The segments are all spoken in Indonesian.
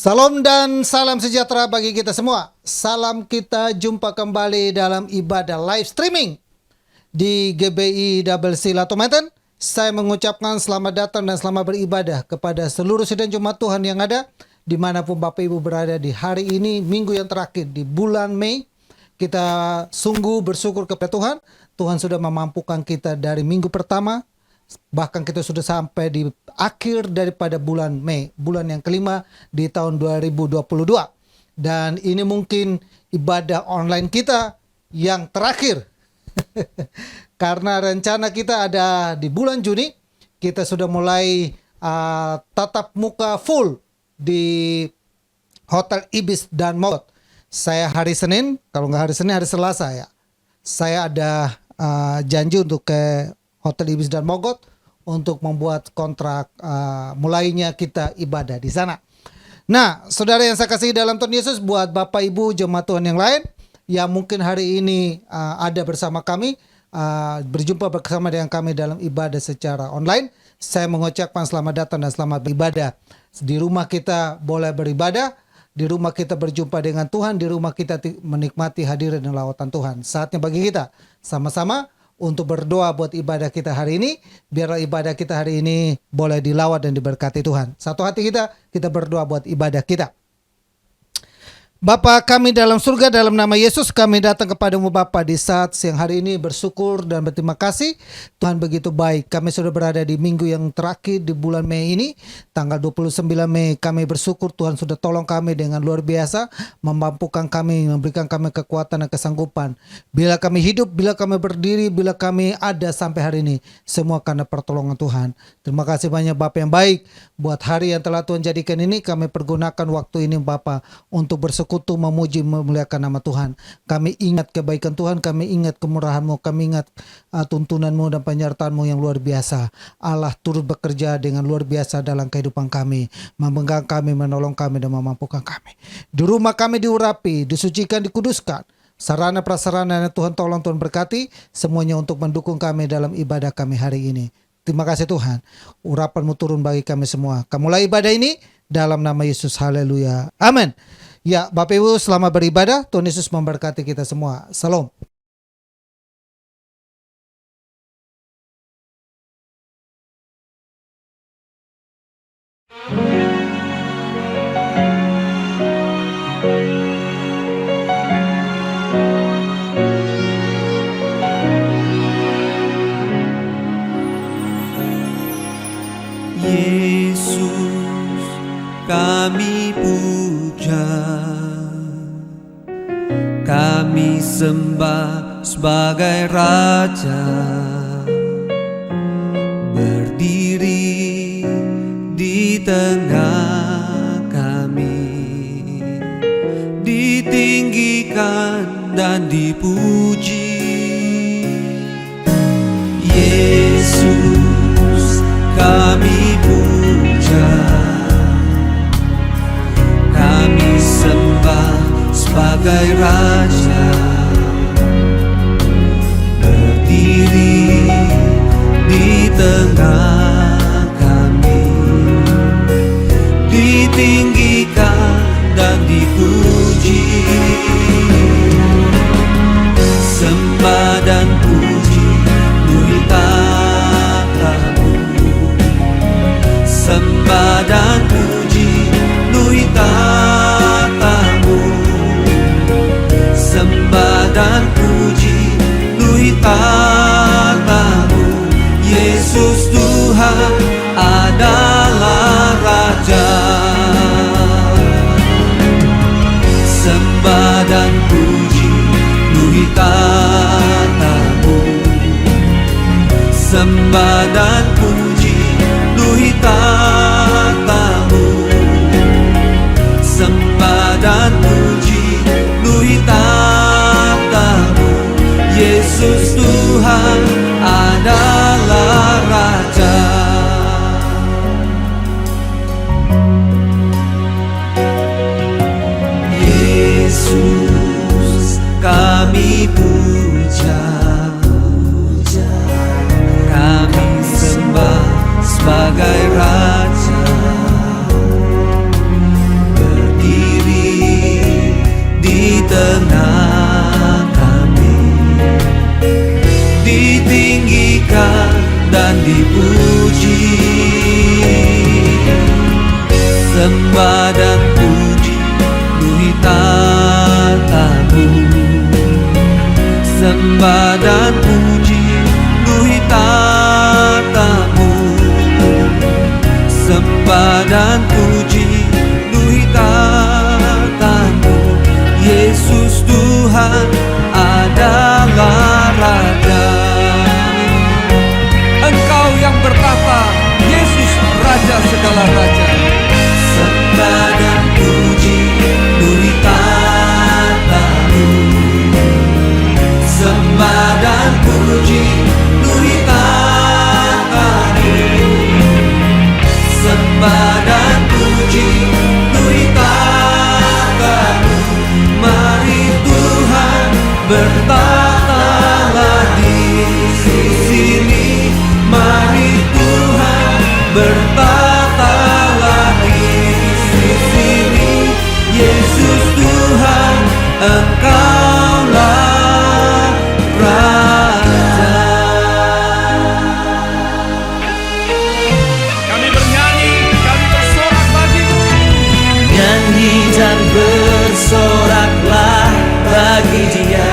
Salam dan salam sejahtera bagi kita semua. Salam kita jumpa kembali dalam ibadah live streaming di GBI Double Silatometan. Saya mengucapkan selamat datang dan selamat beribadah kepada seluruh sidang Jemaat Tuhan yang ada dimanapun Bapak Ibu berada di hari ini, minggu yang terakhir di bulan Mei. Kita sungguh bersyukur kepada Tuhan. Tuhan sudah memampukan kita dari minggu pertama, bahkan kita sudah sampai di akhir daripada bulan Mei, bulan yang kelima di tahun 2022. Dan ini mungkin ibadah online kita yang terakhir. Karena rencana kita ada di bulan Juni, kita sudah mulai tatap muka full di Hotel Ibis dan Mogot. Saya hari Senin, kalau nggak hari Senin, hari Selasa ya. Saya ada janji untuk ke Hotel Ibis dan Mogot untuk membuat kontrak mulainya kita ibadah di sana. Nah, saudara yang saya kasih dalam Tuhan Yesus, buat Bapak Ibu jemaat Tuhan yang lain yang mungkin hari ini ada bersama kami, berjumpa bersama dengan kami dalam ibadah secara online, saya mengucapkan selamat datang dan selamat beribadah. Di rumah kita boleh beribadah, di rumah kita berjumpa dengan Tuhan, di rumah kita menikmati hadirat dan lawatan Tuhan. Saatnya bagi kita sama-sama untuk berdoa buat ibadah kita hari ini. Biarlah ibadah kita hari ini boleh dilawat dan diberkati Tuhan. Satu hati kita berdoa buat ibadah kita. Bapa kami dalam surga, dalam nama Yesus kami datang kepadamu Bapa di saat siang hari ini bersyukur dan berterima kasih. Tuhan begitu baik. Kami sudah berada di minggu yang terakhir di bulan Mei ini, tanggal 29 Mei. Kami bersyukur Tuhan sudah tolong kami dengan luar biasa, memampukan kami, memberikan kami kekuatan dan kesanggupan. Bila kami hidup, bila kami berdiri, bila kami ada sampai hari ini, semua karena pertolongan Tuhan. Terima kasih banyak Bapa yang baik. Buat hari yang telah Tuhan jadikan ini, kami pergunakan waktu ini Bapa untuk bersekutu, memuji, memuliakan nama Tuhan. Kami ingat kebaikan Tuhan, kami ingat kemurahan-Mu, kami ingat tuntunan-Mu dan penyertaan-Mu yang luar biasa. Allah turut bekerja dengan luar biasa dalam kehidupan kami, memegang kami, menolong kami, dan memampukan kami. Di rumah kami diurapi, disucikan, dikuduskan. Sarana prasarana yang Tuhan tolong, Tuhan berkati, semuanya untuk mendukung kami dalam ibadah kami hari ini. Terima kasih Tuhan, urapan-Mu turun bagi kami semua. Kami mulai ibadah ini dalam nama Yesus, haleluya, amin. Ya, Bapak Ibu selamat beribadah, Tuhan Yesus memberkati kita semua. Salam. Yesus kami puja, kami sembah sebagai Raja, berdiri di tengah kami, ditinggikan dan dipuji. Yesus kami puja, kami sembah sebagai Raja, berdiri di tengah kami, ditinggikan dan dipuji. Sembah dan puji bui tatamu, sembah dan puji bui tatamu, sembah dan puji bui tatamu. Yesus Tuhan adalah Raja. Sembah dan puji bui tatamu, sembah dan puji bui tatamu, sembah dan puji bui tatamu. Yesus Tuhan adalah Raja. Yesus kami puja, kami sembah sebagai Raja, dan dipuji. Sembah dan puji penuhi tatamu. Sembah dan puji penuhi tatamu. Sembah dan puji penuhi tatamu. Yesus Tuhan adalah Raja. Engkau yang bertata, Yesus Raja segala raja. Sembah dan puji penuhi tatamu. Sembah dan puji penuhi tatamu. Sembah dan puji penuhi tatamu. Mari Tuhan bertatalah di sini. Mari Tuhan bertatalah di sini. Yesus Tuhan, Engkaulah Raja. Kami bernyanyi, kami bersorak bagimu. Nyanyi dan bersoraklah bagi Dia,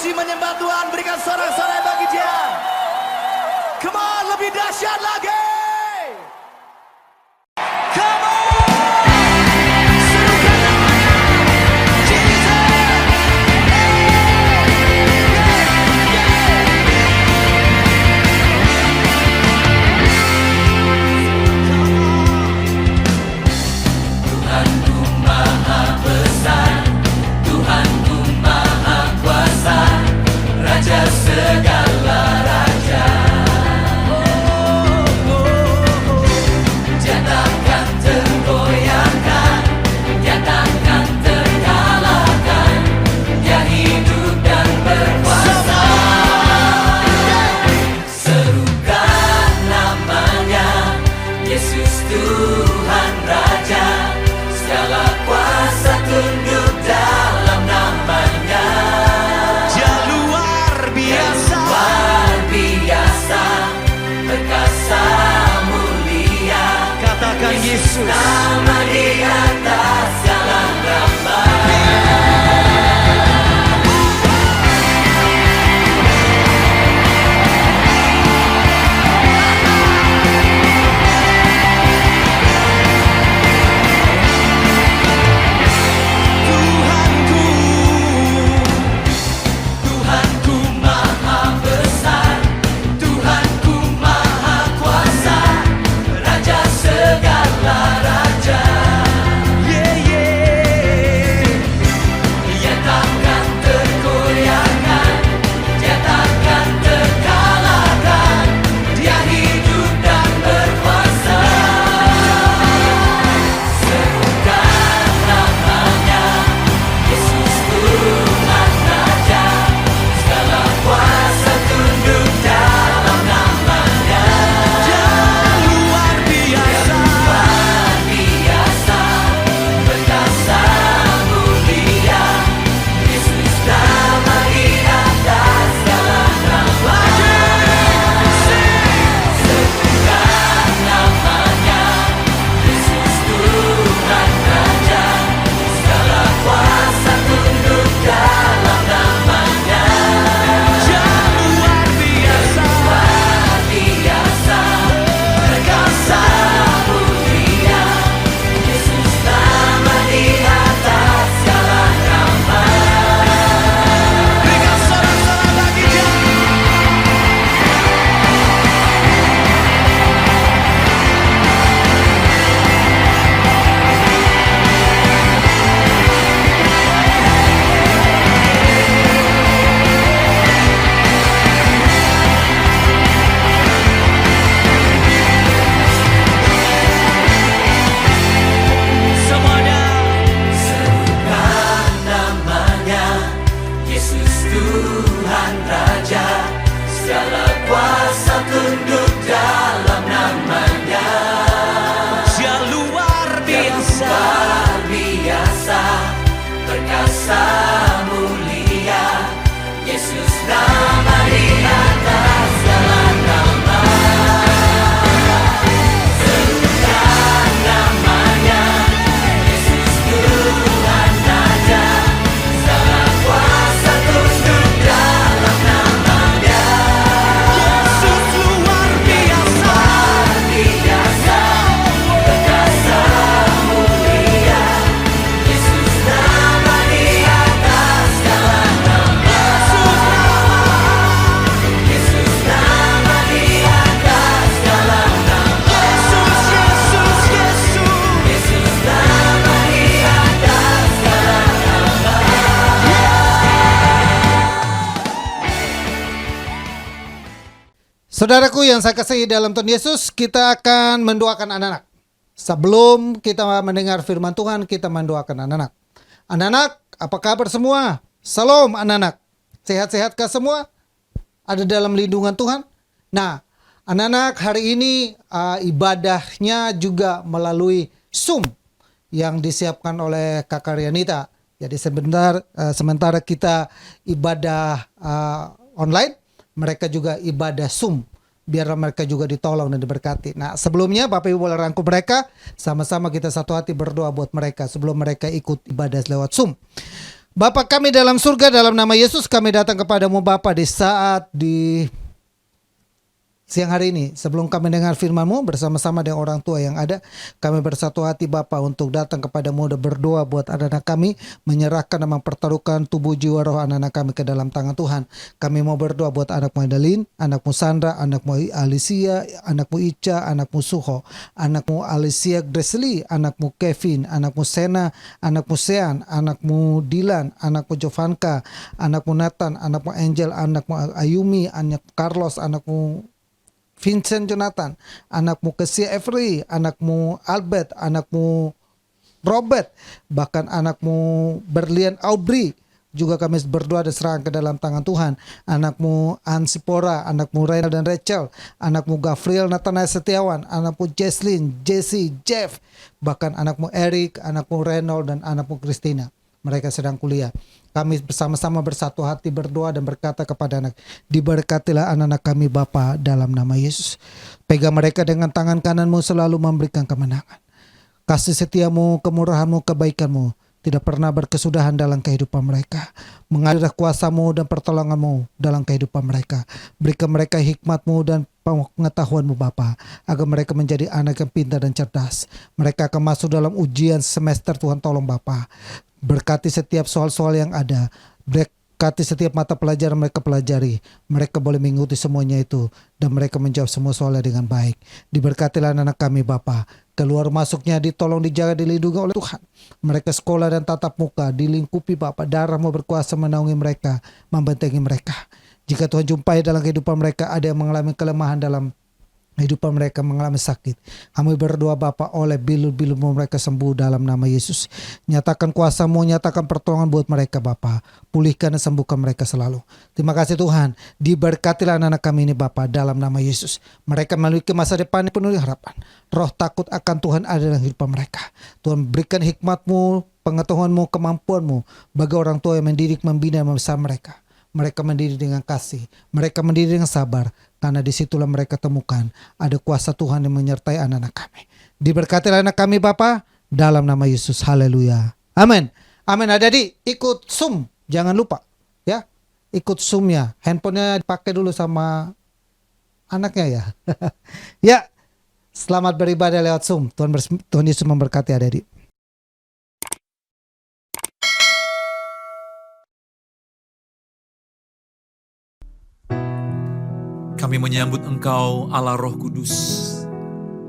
puji menyembah Tuhan, berikan sorak-sorai bagi Dia. Come on, lebih dahsyat lagi. Come on. Serukan namanya, Jesus. Tuhanku maha besar, Tuhanku maha kuasa, Raja segala raja. Dia takkan tergoyahkan, Dia takkan terkalahkan, Dia hidup dan berkuasa. Serukan namanya, Yesus Tuhan Raja, segala kuasa tunduk dalam namanya. Dia luar biasa. Luar biasa, perkasa mulia, Katakan Yesus. nama di atas segala nama. Tuhanku. Tuhanku maha besar, Tuhanku maha kuasa, Raja segala raja. Yeah, yeah. Dia takkan tergoyahkan, Dia takkan terkalahkan, Dia hidup dan berkuasa. Serukan namanya, Yesus Tuhan Raja, segala kuasa tunduk dalam namanya. Dia luar biasa. Luar biasa, perkasa mulia, Yesus nama di atas segala nama. Serukan namanya, Yesus Tuhan Raja, segala kuasa tunduk dalam namanya. Dia luar biasa. Luar biasa, perkasa mulia, Yesus nama di atas segala nama. Berikan sorak-sorai bagi Dia. Semuanya. Serukan namanya, Yesus Tuhan Raja, segala kuasa tunduk dalam namanya. Dia luar biasa. Luar biasa, perkasa mulia, Yesus nama di atas segala nama. Serukan namanya, Yesus Tuhan Raja, segala kuasa tunduk dalam namanya. Yesus luar biasa. Luar biasa, perkasa mulia, Yesus nama di atas segala nama. Yesus nama di atas segala nama. Yesus, Yesus, Yesus. Yesus nama di atas segala nama. Saudaraku yang saya kasihi dalam Tuhan Yesus, kita akan mendoakan anak-anak. Sebelum kita mendengar firman Tuhan, kita mendoakan anak-anak. Anak-anak, apa kabar semua? Salam anak-anak. Sehat-sehatkah semua? Ada dalam lindungan Tuhan? Nah, anak-anak hari ini ibadahnya juga melalui Zoom yang disiapkan oleh Kakak Rianita. Jadi sementara kita ibadah online, mereka juga ibadah Zoom. Biar mereka juga ditolong dan diberkati. Nah, sebelumnya Bapak Ibu boleh rangkum mereka. Sama-sama kita satu hati berdoa buat mereka sebelum mereka ikut ibadah lewat Zoom. Bapa kami dalam surga, dalam nama Yesus kami datang kepadamu Bapa di saat di siang hari ini, sebelum kami dengar firman-Mu bersama-sama dengan orang tua yang ada, kami bersatu hati Bapa untuk datang kepadamu dan berdoa buat anak-anak kami, menyerahkan dan mempertaruhkan tubuh jiwa roh anak-anak kami ke dalam tangan Tuhan. Kami mau berdoa buat anakmu Adeline, anakmu Sandra, anakmu Alicia, anakmu Ica, anakmu Suho, anakmu Alicia Gresly, anakmu Kevin, anakmu Sena, anakmu Sean, anakmu Dylan, anakmu Jovanka, anakmu Nathan, anakmu Angel, anakmu Ayumi, anakmu Carlos, anakmu Vincent Jonathan, anakmu Kesia Every, anakmu Albert, anakmu Robert, bahkan anakmu Berlian Aubrey, juga kami berdoa dan serahkan ke dalam tangan Tuhan. Anakmu Ansipora, anakmu Reynald dan Rachel, anakmu Gabriel Nathanael Setiawan, anakmu Jesslyn, Jesse, Jeff, bahkan anakmu Eric, anakmu Reynold dan anakmu Christina. Mereka sedang kuliah. Kami bersama-sama bersatu hati berdoa dan berkata kepada anak, diberkatilah anak-anak kami Bapa dalam nama Yesus. Pegang mereka dengan tangan kananmu, selalu memberikan kemenangan. Kasih setiamu, kemurahanmu, kebaikanmu tidak pernah berkesudahan dalam kehidupan mereka. Mengalir kuasamu dan pertolonganmu dalam kehidupan mereka. Berikan mereka hikmatmu dan pengetahuanmu Bapa, agar mereka menjadi anak yang pintar dan cerdas. Mereka akan masuk dalam ujian semester, Tuhan tolong Bapa. Berkati setiap soal-soal yang ada. Berkati setiap mata pelajaran mereka pelajari. Mereka boleh mengikuti semuanya itu. Dan mereka menjawab semua soalnya dengan baik. Diberkatilah anak kami Bapa. Keluar masuknya ditolong, dijaga, dilindungi oleh Tuhan. Mereka sekolah dan tatap muka dilingkupi Bapa. Darah-Mu berkuasa menaungi mereka, membentengi mereka. Jika Tuhan jumpai dalam kehidupan mereka ada yang mengalami kelemahan dalam kehidupan mereka, mengalami sakit, kami berdoa Bapa, oleh bilu-bilu mereka sembuh dalam nama Yesus. Nyatakan kuasa-Mu, nyatakan pertolongan buat mereka Bapa. Pulihkan dan sembuhkan mereka selalu. Terima kasih Tuhan. Diberkatilah anak-anak kami ini Bapa dalam nama Yesus. Mereka memiliki masa depan yang penuh harapan. Roh takut akan Tuhan ada dalam kehidupan mereka. Tuhan berikan hikmat-Mu, pengetahuan-Mu, kemampuan-Mu bagi orang tua yang mendidik, membina, membesar mereka. Mereka mendidik dengan kasih, mereka mendidik dengan sabar, karena disitulah mereka temukan ada kuasa Tuhan yang menyertai anak-anak kami. Diberkatilah anak kami Bapa dalam nama Yesus. Haleluya. Amin. Amin. Adik-adik ikut Zoom, jangan lupa ya, ikut Zoom-nya. Handphonenya dipakai dulu sama anaknya ya. Ya, selamat beribadah lewat Zoom. Tuhan Yesus memberkati adik-adik. Kami menyambut Engkau Allah Roh Kudus.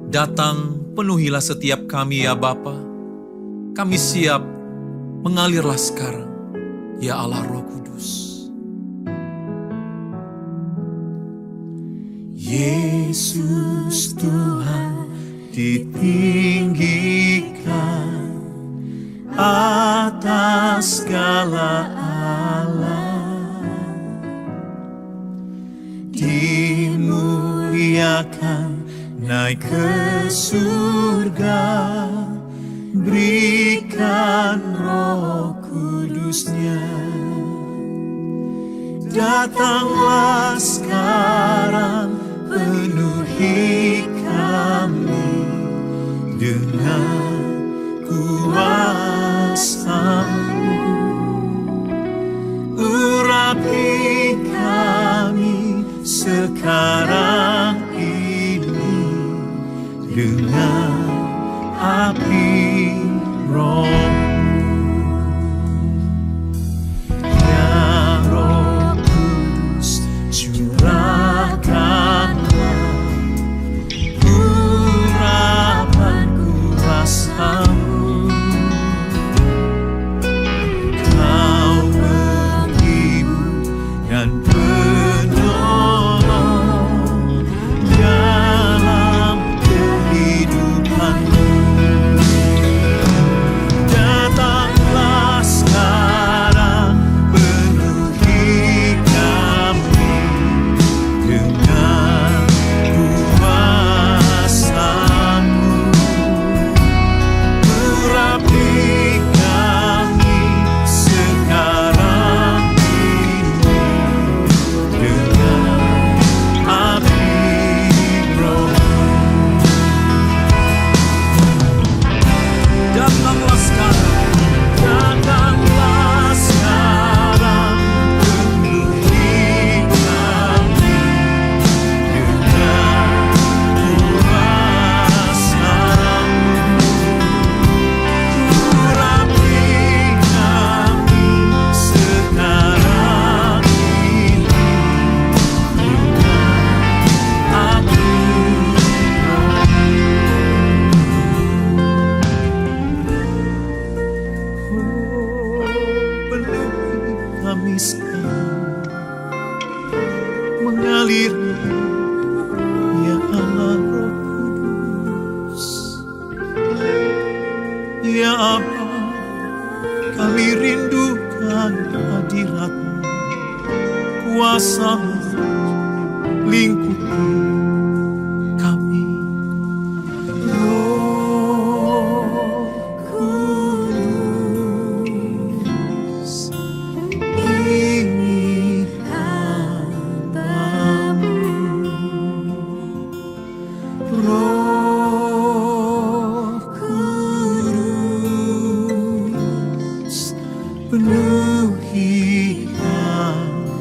Datang, penuhilah setiap kami ya Bapa. Kami siap, mengalirlah sekarang ya Allah Roh Kudus. Yesus Tuhan ditinggikan atas segala alam. Dimuliakan naik ke surga, berikan Roh Kudus-Nya. Datanglah sekarang, penuhi kami dengan kuasa-Mu. Urapi kami sekarang ini dengan api Roh. Ya Roh Kudus, curahkanlah urapan kuasa-Mu. Kau menghibur dan penolong dalam kehidupanmu. lingkupi kami. Roh Kudus, ini hambamu. Roh Kudus, penuhi hambamu.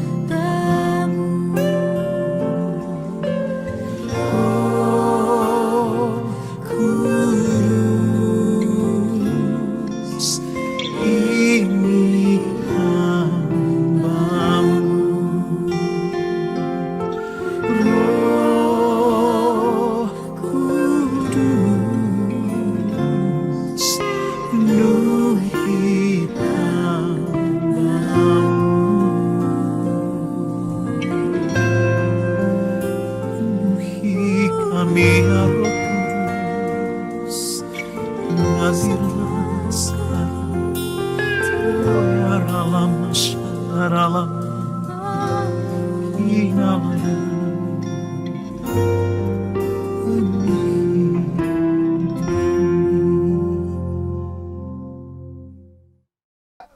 Roh Kudus, ini hambamu. Roh Kudus, penuhi hambamu. Penuhi kami ya Roh Kudus, mengalirlah sekarang. Yaralama syaralama, inalaya.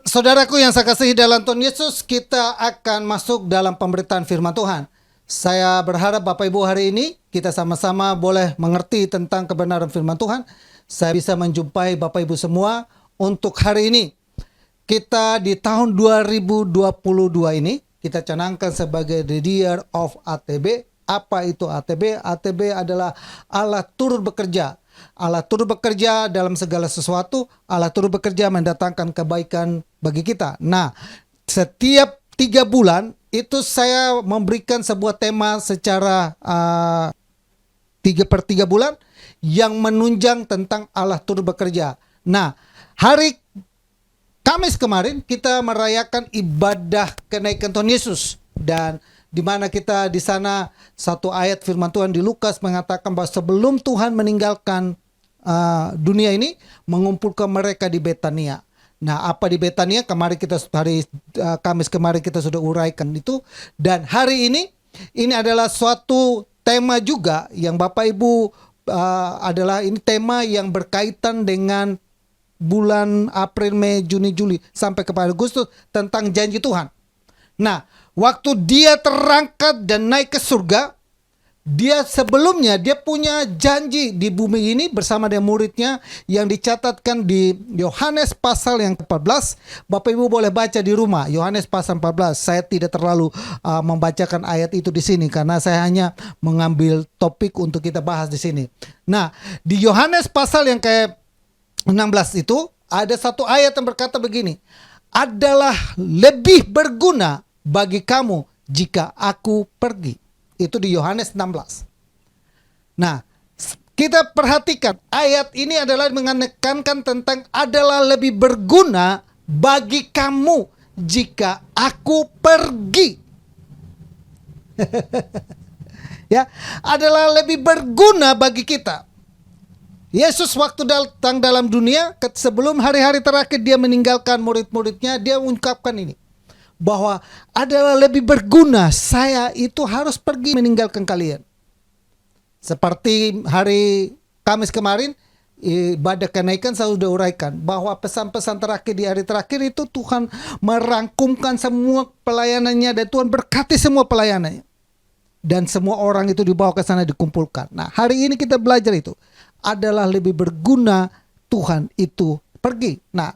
Saudaraku yang saya kasihi dalam Tuhan Yesus, kita akan masuk dalam pemberitaan firman Tuhan. Saya berharap Bapak Ibu hari ini kita sama-sama boleh mengerti tentang kebenaran firman Tuhan. Saya bisa menjumpai Bapak Ibu semua untuk hari ini. Kita di tahun 2022 ini, kita canangkan sebagai The Year of ATB. Apa itu ATB? ATB adalah Allah turut bekerja. Allah turut bekerja dalam segala sesuatu. Allah turut bekerja mendatangkan kebaikan bagi kita. Nah, setiap 3 bulan itu saya memberikan sebuah tema secara 3/3 bulan yang menunjang tentang Allah turut bekerja. Nah, hari Kamis kemarin kita merayakan ibadah kenaikan Tuhan Yesus, dan di mana kita di sana satu ayat firman Tuhan di Lukas mengatakan bahwa sebelum Tuhan meninggalkan dunia ini, mengumpulkan mereka di Betania. Nah, apa di Betania? Kamis kemarin kita sudah uraikan itu, dan hari ini adalah suatu tema juga yang Bapak Ibu adalah ini tema yang berkaitan dengan bulan April, Mei, Juni, Juli sampai kepada Agustus tentang janji Tuhan. Nah, waktu dia terangkat dan naik ke surga, dia sebelumnya dia punya janji di bumi ini bersama dengan muridnya yang dicatatkan di Yohanes pasal yang ke-14. Bapak Ibu boleh baca di rumah Yohanes pasal 14. Saya tidak terlalu membacakan ayat itu di sini karena saya hanya mengambil topik untuk kita bahas di sini. Nah, di Yohanes pasal yang ke-16 itu ada satu ayat yang berkata begini, adalah lebih berguna bagi kamu jika aku pergi. Itu di Yohanes 16. Nah, kita perhatikan ayat ini adalah menekankan tentang adalah lebih berguna bagi kamu jika aku pergi. Ya, adalah lebih berguna bagi kita. Yesus waktu datang dalam dunia, sebelum hari-hari terakhir dia meninggalkan murid-muridnya, dia mengungkapkan ini, bahwa adalah lebih berguna saya itu harus pergi meninggalkan kalian. Seperti hari Kamis kemarin, ibadah kenaikan saya sudah uraikan bahwa pesan-pesan terakhir di hari terakhir itu Tuhan merangkumkan semua pelayanannya dan Tuhan berkati semua pelayanannya. Dan semua orang itu dibawa ke sana dikumpulkan. Nah, hari ini kita belajar itu adalah lebih berguna Tuhan itu pergi. Nah,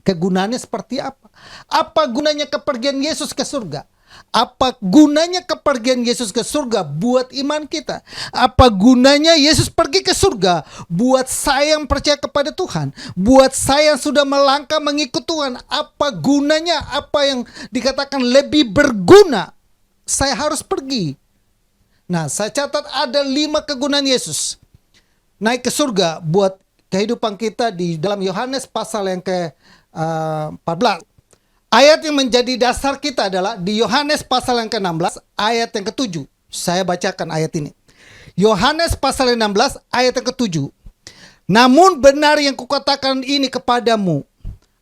kegunaannya seperti apa? Apa gunanya kepergian Yesus ke surga? Apa gunanya kepergian Yesus ke surga buat iman kita? Apa gunanya Yesus pergi ke surga buat saya yang percaya kepada Tuhan? Buat saya yang sudah melangkah mengikut Tuhan? Apa gunanya? Apa yang dikatakan lebih berguna? Saya harus pergi. Nah, saya catat ada 5 kegunaan Yesus naik ke surga buat kehidupan kita di dalam Yohanes pasal yang ke-14. Ayat yang menjadi dasar kita adalah di Yohanes pasal yang ke-16 ayat yang ke-7. Saya bacakan ayat ini. Yohanes pasal yang 16 ayat yang ke-7. Namun benar yang kukatakan ini kepadamu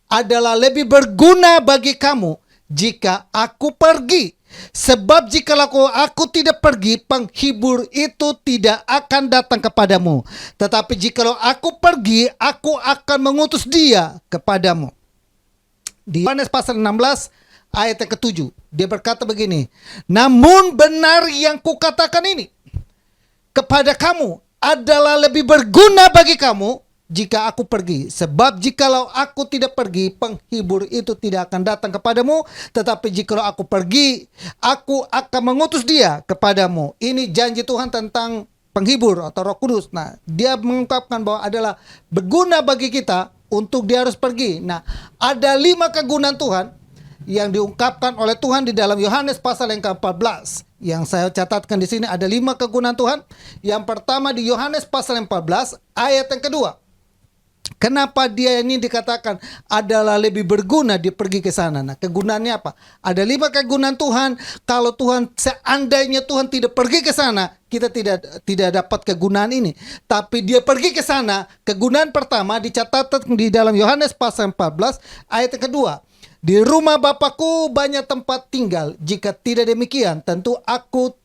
adalah lebih berguna bagi kamu jika aku pergi. Sebab jikalau aku tidak pergi, penghibur itu tidak akan datang kepadamu. Tetapi jikalau aku pergi, aku akan mengutus dia kepadamu. Di Yohanes pasal 16 ayat yang ke-7, dia berkata begini, namun benar yang kukatakan ini kepada kamu adalah lebih berguna bagi kamu jika aku pergi. Sebab jikalau aku tidak pergi, penghibur itu tidak akan datang kepadamu. Tetapi jikalau aku pergi, aku akan mengutus dia kepadamu. Ini janji Tuhan tentang penghibur atau Roh Kudus. Nah, dia mengungkapkan bahwa adalah berguna bagi kita untuk dia harus pergi. Nah, ada 5 kegunaan Tuhan yang diungkapkan oleh Tuhan di dalam Yohanes pasal yang ke-14. Yang saya catatkan di sini ada 5 kegunaan Tuhan. Yang pertama di Yohanes pasal yang 14 ayat yang kedua. Kenapa dia ini dikatakan adalah lebih berguna dia pergi ke sana? Nah, kegunaannya apa? Ada 5 kegunaan Tuhan. Kalau Tuhan seandainya Tuhan tidak pergi ke sana, kita tidak dapat kegunaan ini. Tapi dia pergi ke sana. Kegunaan pertama dicatat di dalam Yohanes pasal 14 ayat yang kedua. Di rumah Bapakku banyak tempat tinggal. Jika tidak demikian, tentu aku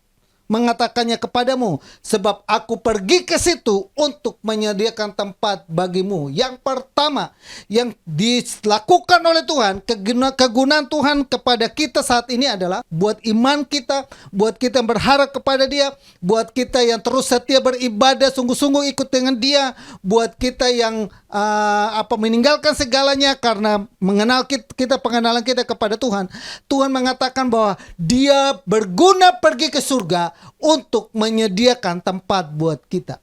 mengatakannya kepadamu, sebab aku pergi ke situ untuk menyediakan tempat bagimu. Yang pertama yang dilakukan oleh Tuhan, kegunaan Tuhan kepada kita saat ini adalah buat iman kita, buat kita yang berharap kepada Dia, buat kita yang terus setia beribadah sungguh-sungguh ikut dengan Dia, buat kita yang meninggalkan segalanya karena mengenal kita pengenalan kita kepada Tuhan. Tuhan mengatakan bahwa Dia berguna pergi ke surga untuk menyediakan tempat buat kita.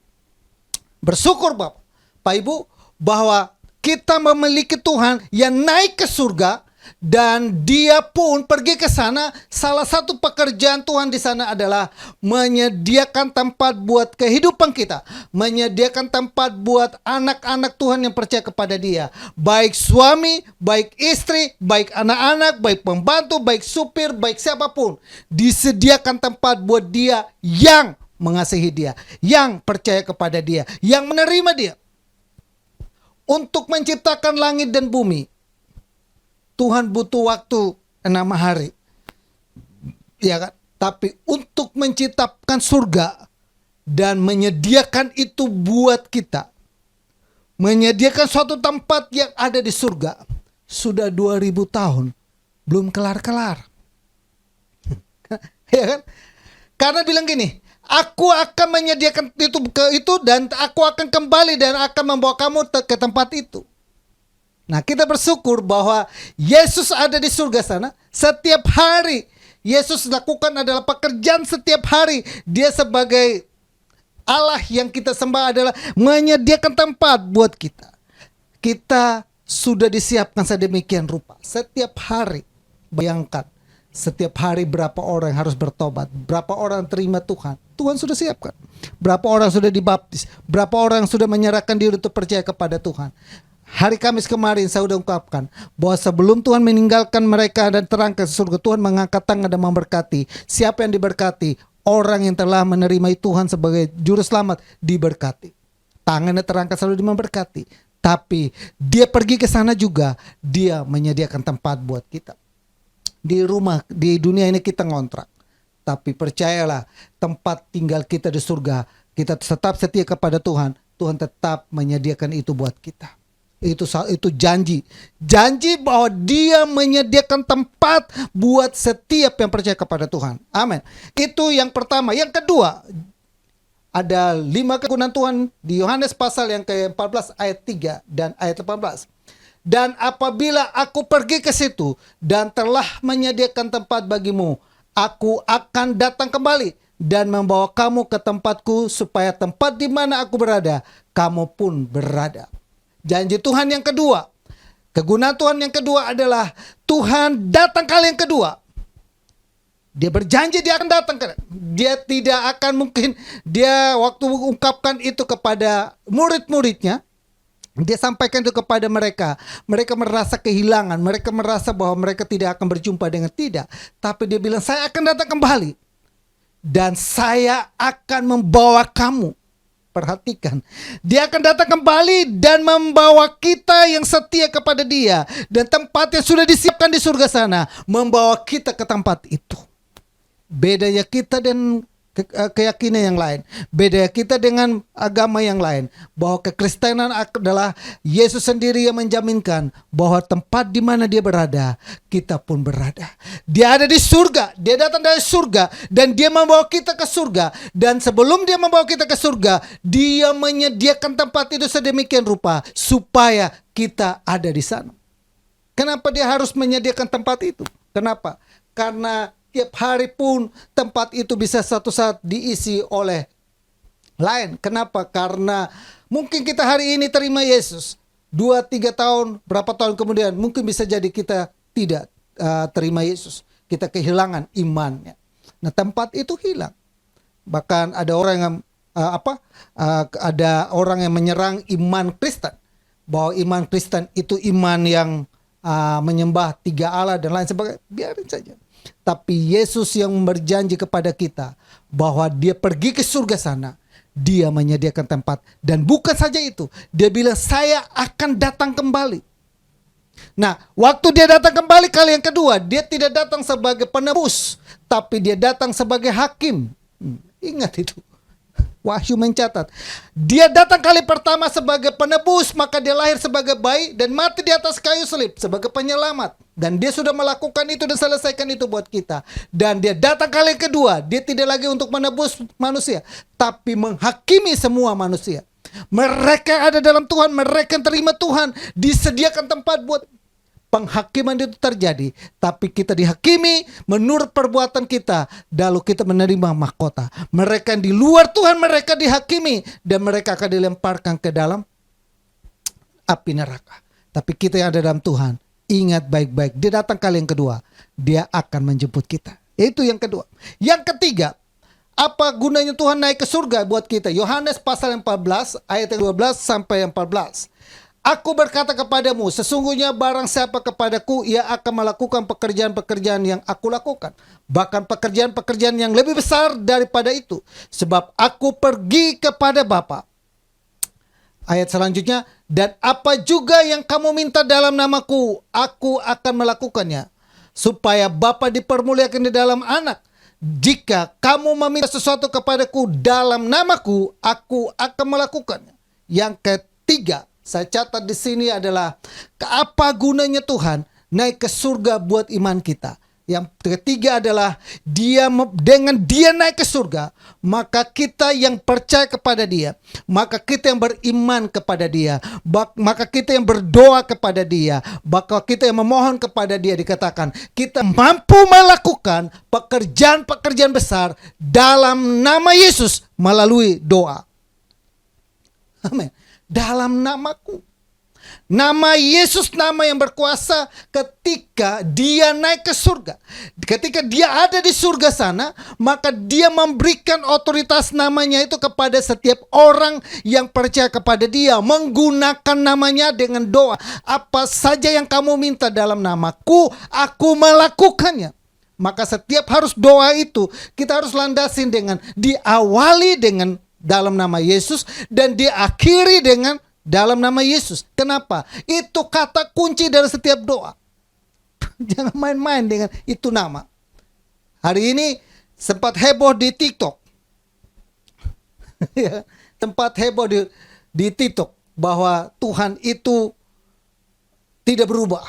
Bersyukur Bapak Ibu bahwa kita memiliki Tuhan yang naik ke surga dan Dia pun pergi ke sana. Salah satu pekerjaan Tuhan di sana adalah menyediakan tempat buat kehidupan kita, menyediakan tempat buat anak-anak Tuhan yang percaya kepada Dia, baik suami, baik istri, baik anak-anak, baik pembantu, baik supir, baik siapapun. Disediakan tempat buat dia yang mengasihi Dia, yang percaya kepada Dia, yang menerima Dia. Untuk menciptakan langit dan bumi, Tuhan butuh waktu 6 hari. Ya kan? Tapi untuk menciptakan surga dan menyediakan itu buat kita, menyediakan suatu tempat yang ada di surga, sudah 2000 tahun belum kelar-kelar. Ya kan? Karena bilang gini, aku akan menyediakan itu dan aku akan kembali dan akan membawa kamu ke tempat itu. Nah, kita bersyukur bahwa Yesus ada di surga sana setiap hari. Yesus lakukan adalah pekerjaan setiap hari. Dia sebagai Allah yang kita sembah adalah menyediakan tempat buat kita. Kita sudah disiapkan sedemikian rupa. Setiap hari, bayangkan, setiap hari berapa orang harus bertobat, berapa orang terima Tuhan. Tuhan sudah siapkan. Berapa orang sudah dibaptis, berapa orang sudah menyerahkan diri untuk percaya kepada Tuhan. Hari Kamis kemarin saya sudah ungkapkan bahwa sebelum Tuhan meninggalkan mereka dan terangkan ke surga, Tuhan mengangkat tangan dan memberkati. Siapa yang diberkati? Orang yang telah menerima Tuhan sebagai juru selamat diberkati. Tangannya terangkat selalu memberkati. Tapi dia pergi ke sana juga, dia menyediakan tempat buat kita. Di rumah, di dunia ini kita ngontrak. Tapi percayalah, tempat tinggal kita di surga, kita tetap setia kepada Tuhan. Tuhan tetap menyediakan itu buat kita. Itu janji bahwa Dia menyediakan tempat buat setiap yang percaya kepada Tuhan. Amin. Itu yang pertama. Yang kedua, ada 5 kegunaan Tuhan di Yohanes pasal yang ke-14 ayat 3 dan ayat 18. Dan apabila aku pergi ke situ dan telah menyediakan tempat bagimu, aku akan datang kembali dan membawa kamu ke tempatku, supaya tempat di mana aku berada, kamu pun berada. Janji Tuhan yang kedua, kegunaan Tuhan yang kedua adalah Tuhan datang kali yang kedua. Dia berjanji dia akan datang. Dia tidak akan mungkin, dia waktu ungkapkan itu kepada murid-muridnya, dia sampaikan itu kepada mereka. Mereka merasa kehilangan, mereka merasa bahwa mereka tidak akan berjumpa dengan tidak. Tapi dia bilang, saya akan datang kembali dan saya akan membawa kamu. Perhatikan, Dia akan datang kembali dan membawa kita yang setia kepada Dia, dan tempat yang sudah disiapkan di surga sana, membawa kita ke tempat itu. bedanya kita dan keyakinan yang lain, beda kita dengan agama yang lain, bahwa kekristenan adalah Yesus sendiri yang menjaminkan bahwa tempat di mana dia berada, kita pun berada. Dia ada di surga, dia datang dari surga, dan dia membawa kita ke surga. Dan sebelum dia membawa kita ke surga, dia menyediakan tempat itu sedemikian rupa supaya kita ada di sana. Kenapa dia harus menyediakan tempat itu? Kenapa? Karena tiap hari pun tempat itu bisa satu saat diisi oleh lain. Kenapa? Karena mungkin kita hari ini terima Yesus, 2-3 tahun, berapa tahun kemudian mungkin bisa jadi kita tidak terima Yesus. Kita kehilangan imannya. Nah, tempat itu hilang. Bahkan ada orang yang ada orang yang menyerang iman Kristen, bahwa iman Kristen itu iman yang menyembah 3 Allah dan lain sebagainya. Biarin saja. Tapi Yesus yang berjanji kepada kita bahwa dia pergi ke surga sana, dia menyediakan tempat. Dan bukan saja itu, dia bilang saya akan datang kembali. Nah, waktu dia datang kembali kali yang kedua, dia tidak datang sebagai penebus, tapi dia datang sebagai hakim. Ingat itu. Wahyu mencatat, dia datang kali pertama sebagai penebus, maka dia lahir sebagai bayi dan mati di atas kayu salib sebagai penyelamat. Dan dia sudah melakukan itu dan selesaikan itu buat kita. Dan dia datang kali kedua, dia tidak lagi untuk menebus manusia, tapi menghakimi semua manusia. Mereka ada dalam Tuhan, mereka yang terima Tuhan, disediakan tempat buat penghakiman itu terjadi. Tapi kita dihakimi menurut perbuatan kita, lalu kita menerima mahkota. Mereka yang di luar Tuhan, mereka dihakimi dan mereka akan dilemparkan ke dalam api neraka. Tapi kita yang ada dalam Tuhan, ingat baik-baik, dia datang kali yang kedua, dia akan menjemput kita. Itu yang kedua. Yang ketiga, apa gunanya Tuhan naik ke surga buat kita? Yohanes pasal 14 ayat 12 sampai 14. Aku berkata kepadamu, sesungguhnya barang siapa kepadaku, ia akan melakukan pekerjaan-pekerjaan yang aku lakukan. Bahkan pekerjaan-pekerjaan yang lebih besar daripada itu. Sebab aku pergi kepada Bapa. Ayat selanjutnya, dan apa juga yang kamu minta dalam namaku, aku akan melakukannya. Supaya Bapa dipermuliakan di dalam anak. Jika kamu meminta sesuatu kepadaku dalam namaku, aku akan melakukannya. Yang ketiga, saya catat di sini adalah apa gunanya Tuhan naik ke surga buat iman kita. Yang ketiga adalah dengan dia naik ke surga, maka kita yang percaya kepada dia, maka kita yang beriman kepada dia, maka kita yang berdoa kepada dia, maka kita yang memohon kepada dia, dikatakan kita mampu melakukan pekerjaan-pekerjaan besar dalam nama Yesus melalui doa. Amin. Dalam namaku. Nama Yesus, nama yang berkuasa ketika dia naik ke surga. Ketika dia ada di surga sana, maka dia memberikan otoritas namanya itu kepada setiap orang yang percaya kepada dia. Menggunakan namanya dengan doa. Apa saja yang kamu minta dalam namaku, aku melakukannya. Maka setiap harus doa itu, kita harus landasin dengan diawali dengan dalam nama Yesus dan diakhiri dengan dalam nama Yesus. Kenapa? Itu kata kunci dari setiap doa. Jangan main-main dengan itu nama. Hari ini sempat heboh di TikTok. Sempat heboh di TikTok bahwa Tuhan itu tidak berubah.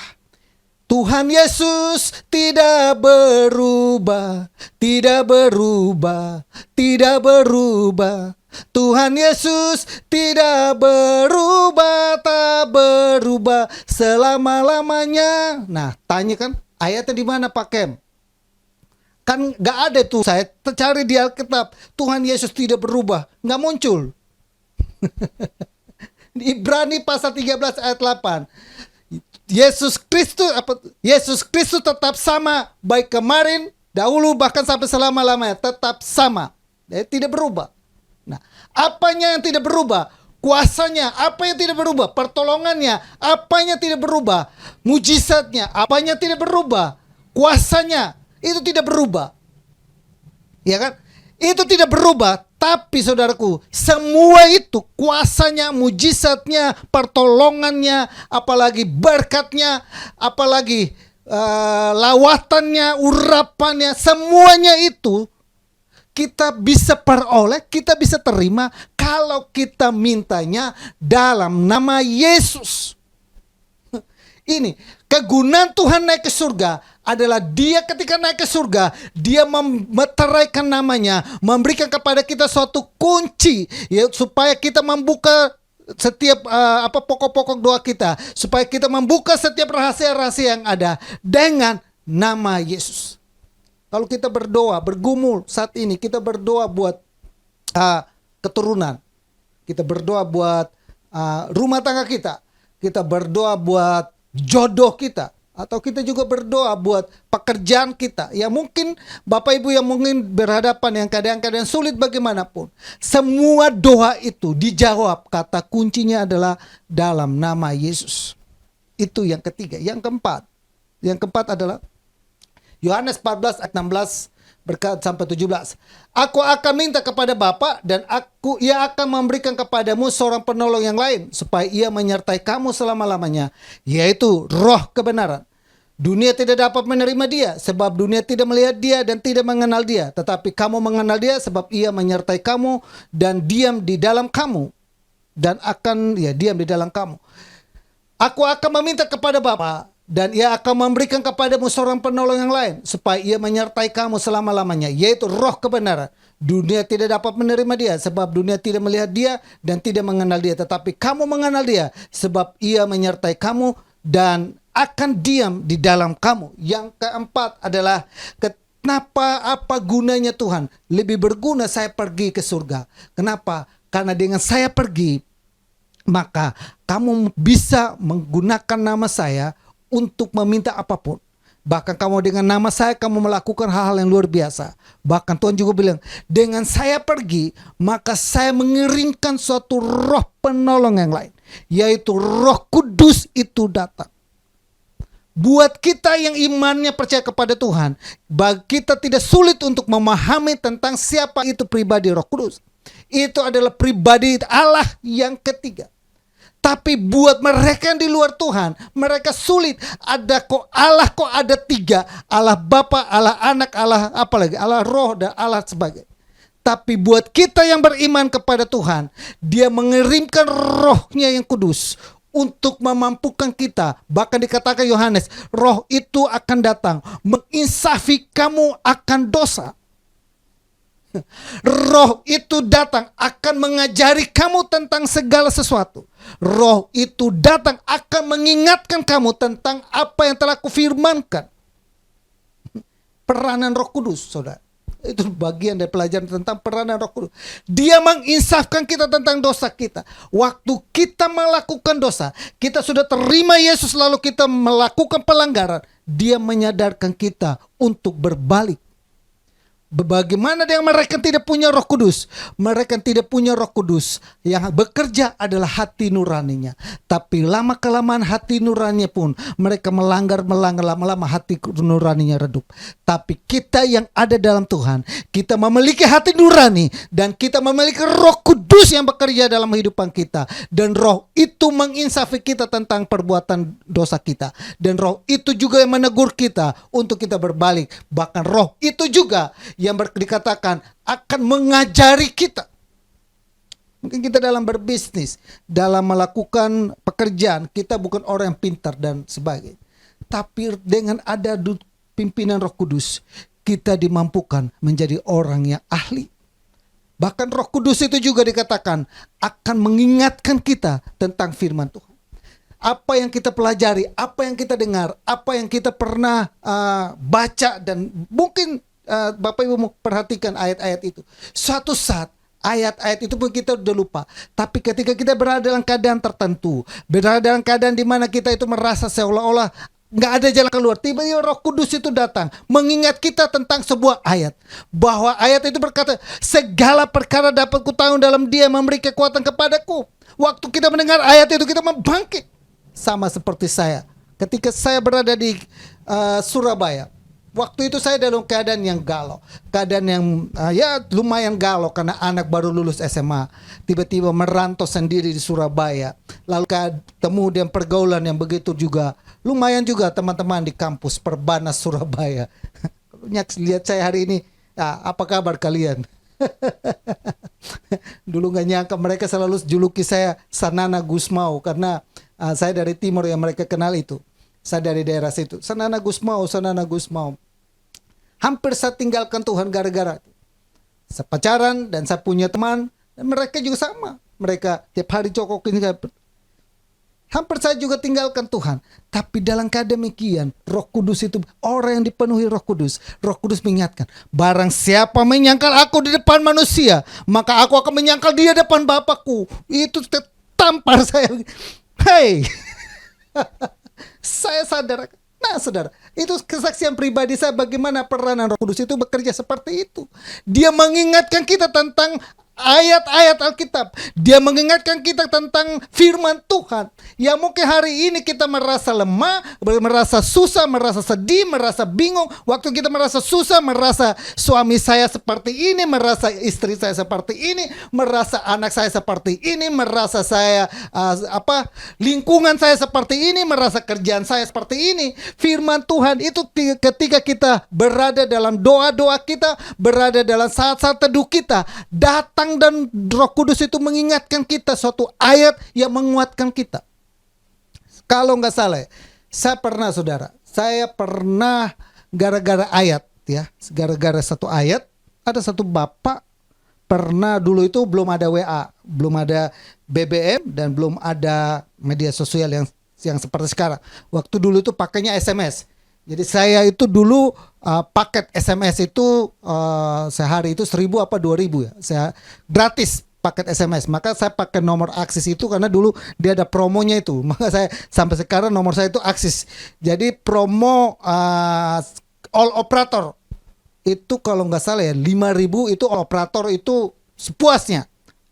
Tuhan Yesus tidak berubah, tidak berubah, tidak berubah. Tuhan Yesus tidak berubah, tak berubah selama-lamanya. Nah, tanya kan, ayatnya di mana Pak Kem? Kan gak ada tuh, saya cari di Alkitab, Tuhan Yesus tidak berubah, gak muncul. Ibrani pasal 13 ayat 8. Yesus Kristus tetap sama, baik kemarin, dahulu, bahkan sampai selama-lamanya, tetap sama. Dia tidak berubah. Nah, apanya yang tidak berubah? Kuasanya. Apa yang tidak berubah? Pertolongannya. Apanya tidak berubah? Mujizatnya. Apanya tidak berubah? Kuasanya. Itu tidak berubah. Ya kan? Itu tidak berubah. Tapi saudaraku, semua itu kuasanya, mujizatnya, pertolongannya, apalagi berkatnya, apalagi lawatannya, urapannya, semuanya itu kita bisa peroleh, kita bisa terima kalau kita mintanya dalam nama Yesus. Ini kegunaan Tuhan naik ke surga adalah Dia ketika naik ke surga, Dia memeteraikan namanya, memberikan kepada kita suatu kunci ya, supaya kita membuka setiap pokok-pokok doa kita, supaya kita membuka setiap rahasia-rahasia yang ada dengan nama Yesus. Kalau kita berdoa, bergumul saat ini, kita berdoa buat keturunan, kita berdoa buat rumah tangga kita, kita berdoa buat jodoh kita, atau kita juga berdoa buat pekerjaan kita. Ya mungkin Bapak Ibu yang mungkin berhadapan yang keadaan-keadaan sulit bagaimanapun, semua doa itu dijawab. Kata kuncinya adalah dalam nama Yesus. Itu yang ketiga. Yang keempat adalah Yohanes 14 ayat 16 berkat sampai 17. Aku akan minta kepada Bapa dan ia akan memberikan kepadamu seorang penolong yang lain supaya ia menyertai kamu selama-lamanya, yaitu Roh kebenaran. Dunia tidak dapat menerima dia sebab dunia tidak melihat dia dan tidak mengenal dia, tetapi kamu mengenal dia sebab ia menyertai kamu dan diam di dalam kamu diam di dalam kamu. Aku akan meminta kepada Bapa dan ia akan memberikan kepadamu seorang penolong yang lain supaya ia menyertai kamu selama-lamanya, yaitu Roh kebenaran. Dunia tidak dapat menerima dia sebab dunia tidak melihat dia dan tidak mengenal dia, tetapi kamu mengenal dia sebab ia menyertai kamu dan akan diam di dalam kamu. Yang keempat adalah apa gunanya Tuhan? Lebih berguna saya pergi ke surga. Kenapa? Karena dengan saya pergi, maka kamu bisa menggunakan nama saya untuk meminta apapun. Bahkan kamu dengan nama saya kamu melakukan hal-hal yang luar biasa. Bahkan Tuhan juga bilang, dengan saya pergi, maka saya mengirimkan suatu roh penolong yang lain, yaitu Roh Kudus itu datang. Buat kita yang imannya percaya kepada Tuhan, bagi kita tidak sulit untuk memahami tentang siapa itu pribadi Roh Kudus. Itu adalah pribadi Allah yang ketiga. Tapi buat mereka yang di luar Tuhan, mereka sulit. Ada kok ada tiga. Allah Bapa, Allah Anak, Allah apalagi, Allah Roh dan Allah sebagainya. Tapi buat kita yang beriman kepada Tuhan, Dia mengirimkan Rohnya yang kudus untuk memampukan kita. Bahkan dikatakan Yohanes, Roh itu akan datang menginsafi kamu akan dosa. Roh itu datang akan mengajari kamu tentang segala sesuatu. Roh itu datang akan mengingatkan kamu tentang apa yang telah kufirmankan. Peranan Roh Kudus, saudara. Itu bagian dari pelajaran tentang peranan Roh Kudus. Dia menginsafkan kita tentang dosa kita. Waktu kita melakukan dosa, kita sudah terima Yesus lalu kita melakukan pelanggaran, Dia menyadarkan kita untuk berbalik. Bagaimana dengan mereka tidak punya Roh Kudus? Mereka tidak punya Roh Kudus. Yang bekerja adalah hati nuraninya. Tapi lama-kelamaan hati nuraninya pun mereka melanggar, lama-lama hati nuraninya redup. Tapi kita yang ada dalam Tuhan, kita memiliki hati nurani dan kita memiliki Roh Kudus yang bekerja dalam kehidupan kita. Dan Roh itu menginsafi kita tentang perbuatan dosa kita. Dan Roh itu juga yang menegur kita untuk kita berbalik. Bahkan Roh itu juga yang dikatakan akan mengajari kita. Mungkin kita dalam berbisnis, dalam melakukan pekerjaan, kita bukan orang yang pintar dan sebagainya. Tapi dengan ada pimpinan Roh Kudus, kita dimampukan menjadi orang yang ahli. Bahkan Roh Kudus itu juga dikatakan akan mengingatkan kita tentang firman Tuhan. Apa yang kita pelajari, apa yang kita dengar, apa yang kita pernah baca, dan mungkin Bapak Ibu mau perhatikan ayat-ayat itu. Suatu saat ayat-ayat itu pun kita udah lupa. Tapi ketika kita berada dalam keadaan tertentu, berada dalam keadaan di mana kita itu merasa seolah-olah nggak ada jalan keluar, tiba-tiba Roh Kudus itu datang mengingat kita tentang sebuah ayat, bahwa ayat itu berkata, segala perkara dapat kutahui dalam Dia memberi kekuatan kepadaku. Waktu kita mendengar ayat itu, kita membangkit. Sama seperti saya ketika saya berada di Surabaya. Waktu itu saya dalam keadaan yang galau, keadaan yang ya lumayan galau karena anak baru lulus SMA, tiba-tiba merantau sendiri di Surabaya, lalu ketemu dengan pergaulan yang begitu juga, lumayan juga teman-teman di kampus Perbanas Surabaya. Lihat saya hari ini, apa kabar kalian? Dulu nggak nyangka mereka selalu juluki saya Sanana Gusmao karena saya dari timur yang mereka kenal itu. Saya dari daerah situ. Sanana Gusmao, Sanana Gusmao. Hampir saya tinggalkan Tuhan gara-gara saya pacaran dan saya punya teman dan mereka juga sama. Mereka tiap hari cokokin saya. Hampir saya juga tinggalkan Tuhan. Tapi dalam keadaan demikian, Roh Kudus itu orang yang dipenuhi Roh Kudus. Roh Kudus mengingatkan, barang siapa menyangkal aku di depan manusia, maka aku akan menyangkal dia depan Bapakku. Itu tampar saya. Hei, saya sadar. Nah saudara, itu kesaksian pribadi saya bagaimana peranan Roh Kudus itu bekerja seperti itu. Dia mengingatkan kita tentang ayat-ayat Alkitab. Dia mengingatkan kita tentang firman Tuhan. Ya mungkin hari ini kita merasa lemah, merasa susah, merasa sedih, merasa bingung. Waktu kita merasa susah, merasa suami saya seperti ini, merasa istri saya seperti ini, merasa anak saya seperti ini, merasa saya lingkungan saya seperti ini, merasa kerjaan saya seperti ini. Firman Tuhan itu ketika kita berada dalam doa-doa kita, berada dalam saat-saat teduh kita, datang dan Roh Kudus itu mengingatkan kita suatu ayat yang menguatkan kita. Kalau nggak salah, saya pernah gara-gara ayat ya, gara-gara satu ayat, ada satu bapak pernah dulu itu belum ada WA, belum ada BBM dan belum ada media sosial yang seperti sekarang. Waktu dulu itu pakainya SMS. Jadi saya itu dulu paket SMS itu sehari itu 1.000 apa 2.000 ya. Saya gratis paket SMS. Maka saya pakai nomor Axis itu karena dulu dia ada promonya itu. Maka saya sampai sekarang nomor saya itu Axis. Jadi promo all operator itu kalau nggak salah ya 5.000 itu all operator itu sepuasnya.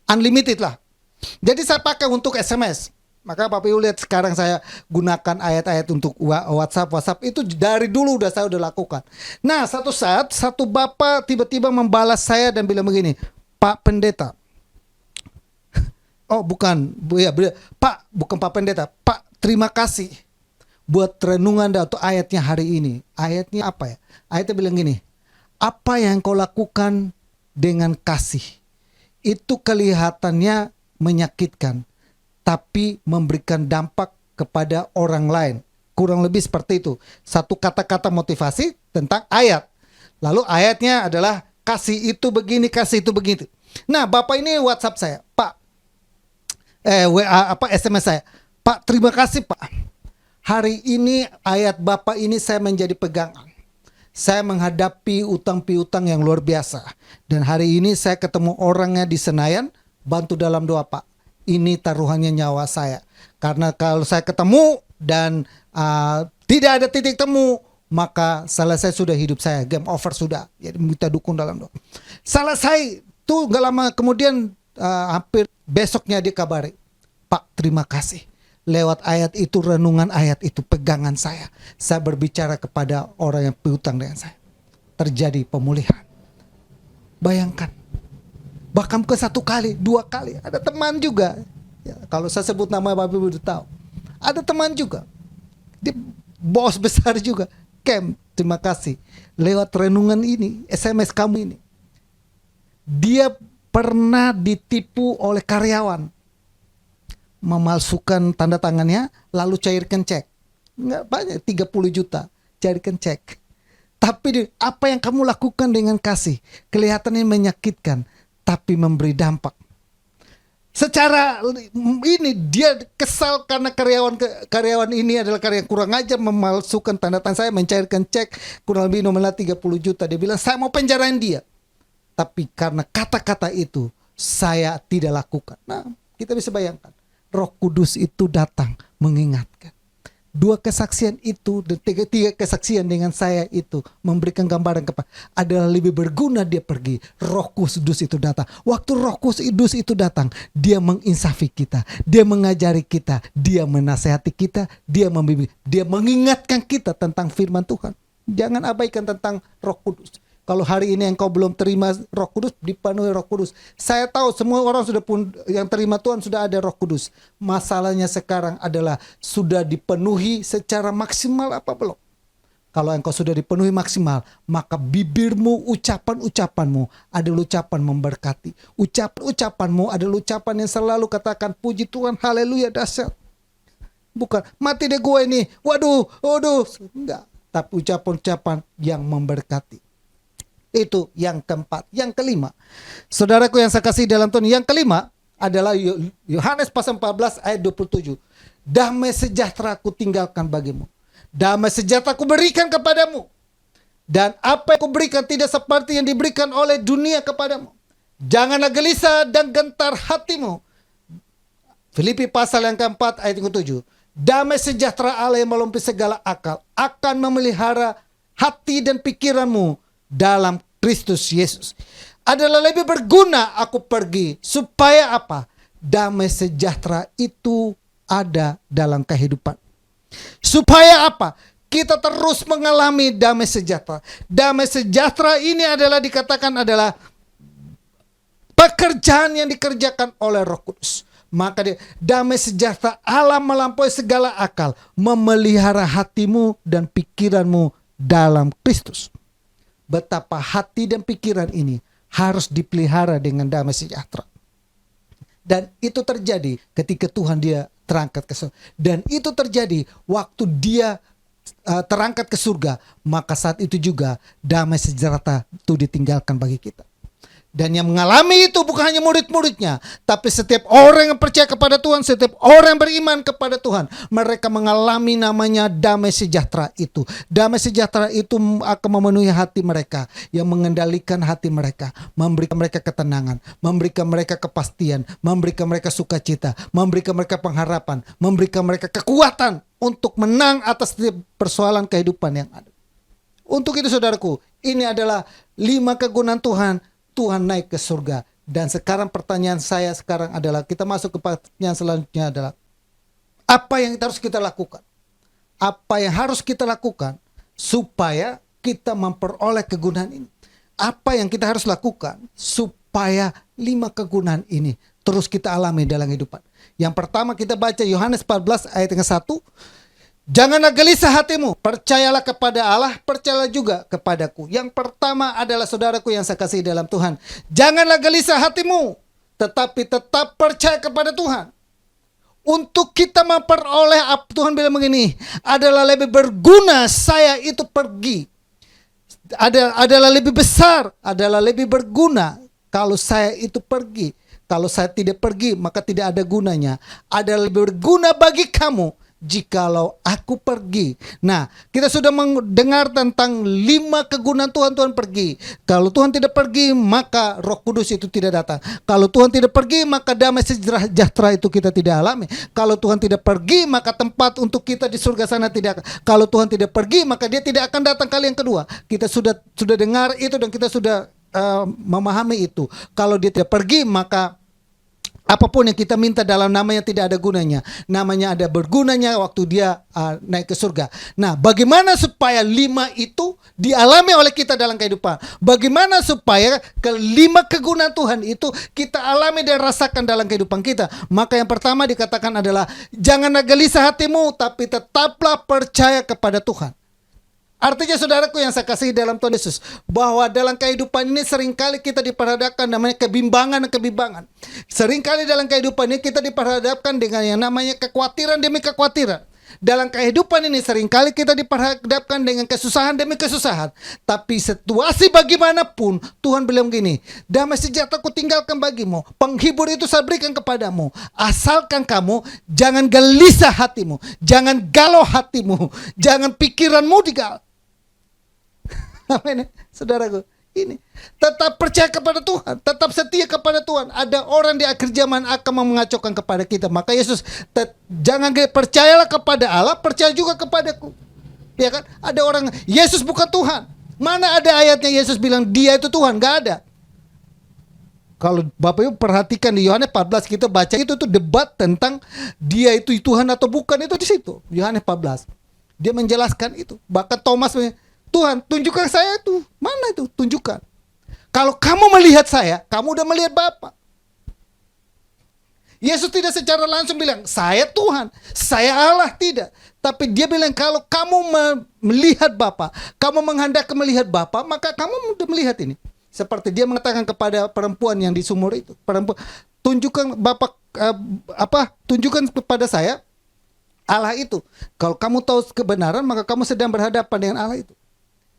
Unlimited lah. Jadi saya pakai untuk SMS. Maka Bapak Ibu lihat sekarang saya gunakan ayat-ayat untuk WhatsApp itu dari dulu saya udah lakukan. Nah satu saat satu bapak tiba-tiba membalas saya dan bilang begini, Pak Pendeta. Oh bukan, Pak bukan Pak Pendeta, Pak terima kasih buat renungan atau ayatnya hari ini. Ayatnya apa ya? Ayatnya bilang gini, apa yang kau lakukan dengan kasih itu kelihatannya menyakitkan, tapi memberikan dampak kepada orang lain. Kurang lebih seperti itu. Satu kata-kata motivasi tentang ayat. Lalu ayatnya adalah kasih itu begini, kasih itu begitu. Nah, Bapak ini WhatsApp saya, Pak. SMS saya. Pak, terima kasih, Pak. Hari ini ayat Bapak ini saya menjadi pegangan. Saya menghadapi utang piutang yang luar biasa. Dan hari ini saya ketemu orangnya di Senayan, bantu dalam doa, Pak. Ini taruhannya nyawa saya. Karena kalau saya ketemu dan tidak ada titik temu, maka selesai sudah hidup saya. Game over sudah. Jadi minta dukung dalam doa. Selesai. Tuh gak lama kemudian hampir besoknya dia kabari, Pak terima kasih. Lewat ayat itu, renungan ayat itu, pegangan saya. Saya berbicara kepada orang yang piutang dengan saya. Terjadi pemulihan. Bayangkan. Bahkan ke 1 kali, 2 kali. Ada teman juga. Ya, kalau saya sebut nama Bapak Ibu udah tahu. Ada teman juga. Dia bos besar juga. Kem, terima kasih. Lewat renungan ini, SMS kamu ini. Dia pernah ditipu oleh karyawan. Memalsukan tanda tangannya, lalu cairkan cek. Nggak banyak, 30 juta. Cairkan cek. Tapi apa yang kamu lakukan dengan kasih? Kelihatannya menyakitkan. Tapi memberi dampak. Secara ini dia kesal karena karyawan ini adalah karyawan kurang ajar, memalsukan tanda tangan saya, mencairkan cek kurang lebih nominal 30 juta. Dia bilang saya mau penjarain dia. Tapi karena kata-kata itu saya tidak lakukan. Nah, kita bisa bayangkan. Roh Kudus itu datang mengingatkan. 2 kesaksian itu dan 3 kesaksian dengan saya itu memberikan gambaran kepada adalah lebih berguna dia pergi. Roh Kudus itu datang. Waktu Roh Kudus itu datang, dia menginsafi kita, dia mengajari kita, dia menasehati kita, dia membimbing, dia mengingatkan kita tentang firman Tuhan. Jangan abaikan tentang Roh Kudus. Kalau hari ini engkau belum terima Roh Kudus, dipenuhi Roh Kudus. Saya tahu semua orang sudah pun yang terima Tuhan sudah ada Roh Kudus. Masalahnya sekarang adalah sudah dipenuhi secara maksimal apa belum? Kalau engkau sudah dipenuhi maksimal, maka bibirmu, ucapan-ucapanmu adalah ucapan memberkati. Ucapan-ucapanmu adalah ucapan yang selalu katakan puji Tuhan, haleluya, dahsyat. Bukan mati deh gue ini, waduh, enggak. Tapi ucapan-ucapan yang memberkati. Itu yang keempat. Yang kelima, saudaraku yang saya kasih dalam Tuhan, yang kelima adalah Yohanes pasal 14 ayat 27. Damai sejahtera ku tinggalkan bagimu, damai sejahtera ku berikan kepadamu, dan apa yang ku berikan tidak seperti yang diberikan oleh dunia kepadamu. Janganlah gelisah dan gentar hatimu. Filipi pasal yang keempat ayat yang ke-7. Damai sejahtera Allah yang melampaui segala akal akan memelihara hati dan pikiranmu dalam Kristus Yesus. Adalah lebih berguna aku pergi supaya apa? Damai sejahtera itu ada dalam kehidupan. Supaya apa? Kita terus mengalami damai sejahtera. Damai sejahtera ini adalah dikatakan adalah pekerjaan yang dikerjakan oleh Roh Kudus. Maka damai sejahtera Allah melampaui segala akal memelihara hatimu dan pikiranmu dalam Kristus. Betapa hati dan pikiran ini harus dipelihara dengan damai sejahtera. Dan itu terjadi ketika Tuhan dia terangkat ke surga. Dan itu terjadi waktu dia terangkat ke surga. Maka saat itu juga damai sejahtera itu ditinggalkan bagi kita. Dan yang mengalami itu bukan hanya murid-muridnya, tapi setiap orang yang percaya kepada Tuhan, setiap orang yang beriman kepada Tuhan, mereka mengalami namanya damai sejahtera itu. Damai sejahtera itu akan memenuhi hati mereka, yang mengendalikan hati mereka, memberikan mereka ketenangan, memberikan mereka kepastian, memberikan mereka sukacita, memberikan mereka pengharapan, memberikan mereka kekuatan untuk menang atas setiap persoalan kehidupan yang ada. Untuk itu saudaraku, ini adalah 5 kegunaan Tuhan. Tuhan naik ke surga. Dan sekarang pertanyaan saya sekarang adalah, kita masuk ke pertanyaan selanjutnya adalah, apa yang harus kita lakukan? Apa yang harus kita lakukan supaya kita memperoleh kegunaan ini? Apa yang kita harus lakukan supaya 5 kegunaan ini terus kita alami dalam kehidupan? Yang pertama kita baca Yohanes 14 ayat yang 1. Janganlah gelisah hatimu, percayalah kepada Allah, percayalah juga kepadaku. Yang pertama adalah saudaraku yang saya kasih dalam Tuhan, janganlah gelisah hatimu, tetapi tetap percaya kepada Tuhan. Untuk kita memperoleh, Tuhan bilang begini, adalah lebih berguna saya itu pergi. Adalah lebih besar, adalah lebih berguna kalau saya itu pergi. Kalau saya tidak pergi, maka tidak ada gunanya. Adalah lebih berguna bagi kamu jikalau aku pergi. Nah, kita sudah mendengar tentang 5 kegunaan Tuhan pergi. Kalau Tuhan tidak pergi, maka Roh Kudus itu tidak datang. Kalau Tuhan tidak pergi, maka damai sejahtera itu kita tidak alami. Kalau Tuhan tidak pergi, maka tempat untuk kita di surga sana tidak. Kalau Tuhan tidak pergi, maka dia tidak akan datang kali yang kedua. Kita sudah dengar itu dan kita sudah memahami itu. Kalau dia tidak pergi, maka apapun yang kita minta dalam namanya tidak ada gunanya. Namanya ada bergunanya waktu dia naik ke surga. Nah, bagaimana supaya 5 itu dialami oleh kita dalam kehidupan? Bagaimana supaya ke-5 kegunaan Tuhan itu kita alami dan rasakan dalam kehidupan kita? Maka yang pertama dikatakan adalah, janganlah gelisah hatimu, tapi tetaplah percaya kepada Tuhan. Artinya saudaraku yang saya kasih dalam Tuhan Yesus, bahwa dalam kehidupan ini seringkali kita diperhadapkan namanya kebimbangan. Seringkali dalam kehidupan ini kita diperhadapkan dengan yang namanya kekhawatiran demi kekhawatiran. Dalam kehidupan ini seringkali kita diperhadapkan dengan kesusahan demi kesusahan. Tapi situasi bagaimanapun, Tuhan bilang gini, damai sejahtera ku tinggalkan bagimu, penghibur itu saya berikan kepadamu. Asalkan kamu jangan gelisah hatimu, jangan galau hatimu, jangan pikiranmu digalau. Amin, saudaraku. Ini tetap percaya kepada Tuhan, tetap setia kepada Tuhan. Ada orang di akhir zaman akan mengacaukan kepada kita. Maka Yesus, jangan percayalah kepada Allah, percaya juga kepadaku. Ya kan? Ada orang, Yesus bukan Tuhan. Mana ada ayatnya Yesus bilang dia itu Tuhan? Gak ada. Kalau Bapak Ibu perhatikan di Yohanes 14 kita baca itu tuh debat tentang dia itu Tuhan atau bukan, itu di situ. Yohanes 14. Dia menjelaskan itu. Bahkan Thomas Tuhan, tunjukkan saya itu. Mana itu? Tunjukkan. Kalau kamu melihat saya, kamu udah melihat Bapa. Yesus tidak secara langsung bilang, saya Tuhan, saya Allah, tidak. Tapi dia bilang, kalau kamu melihat Bapa, kamu menghendaki melihat Bapa, maka kamu udah melihat ini. Seperti dia mengatakan kepada perempuan yang di sumur itu, perempuan, tunjukkan Bapa, tunjukkan kepada saya Allah itu. Kalau kamu tahu kebenaran, maka kamu sedang berhadapan dengan Allah itu.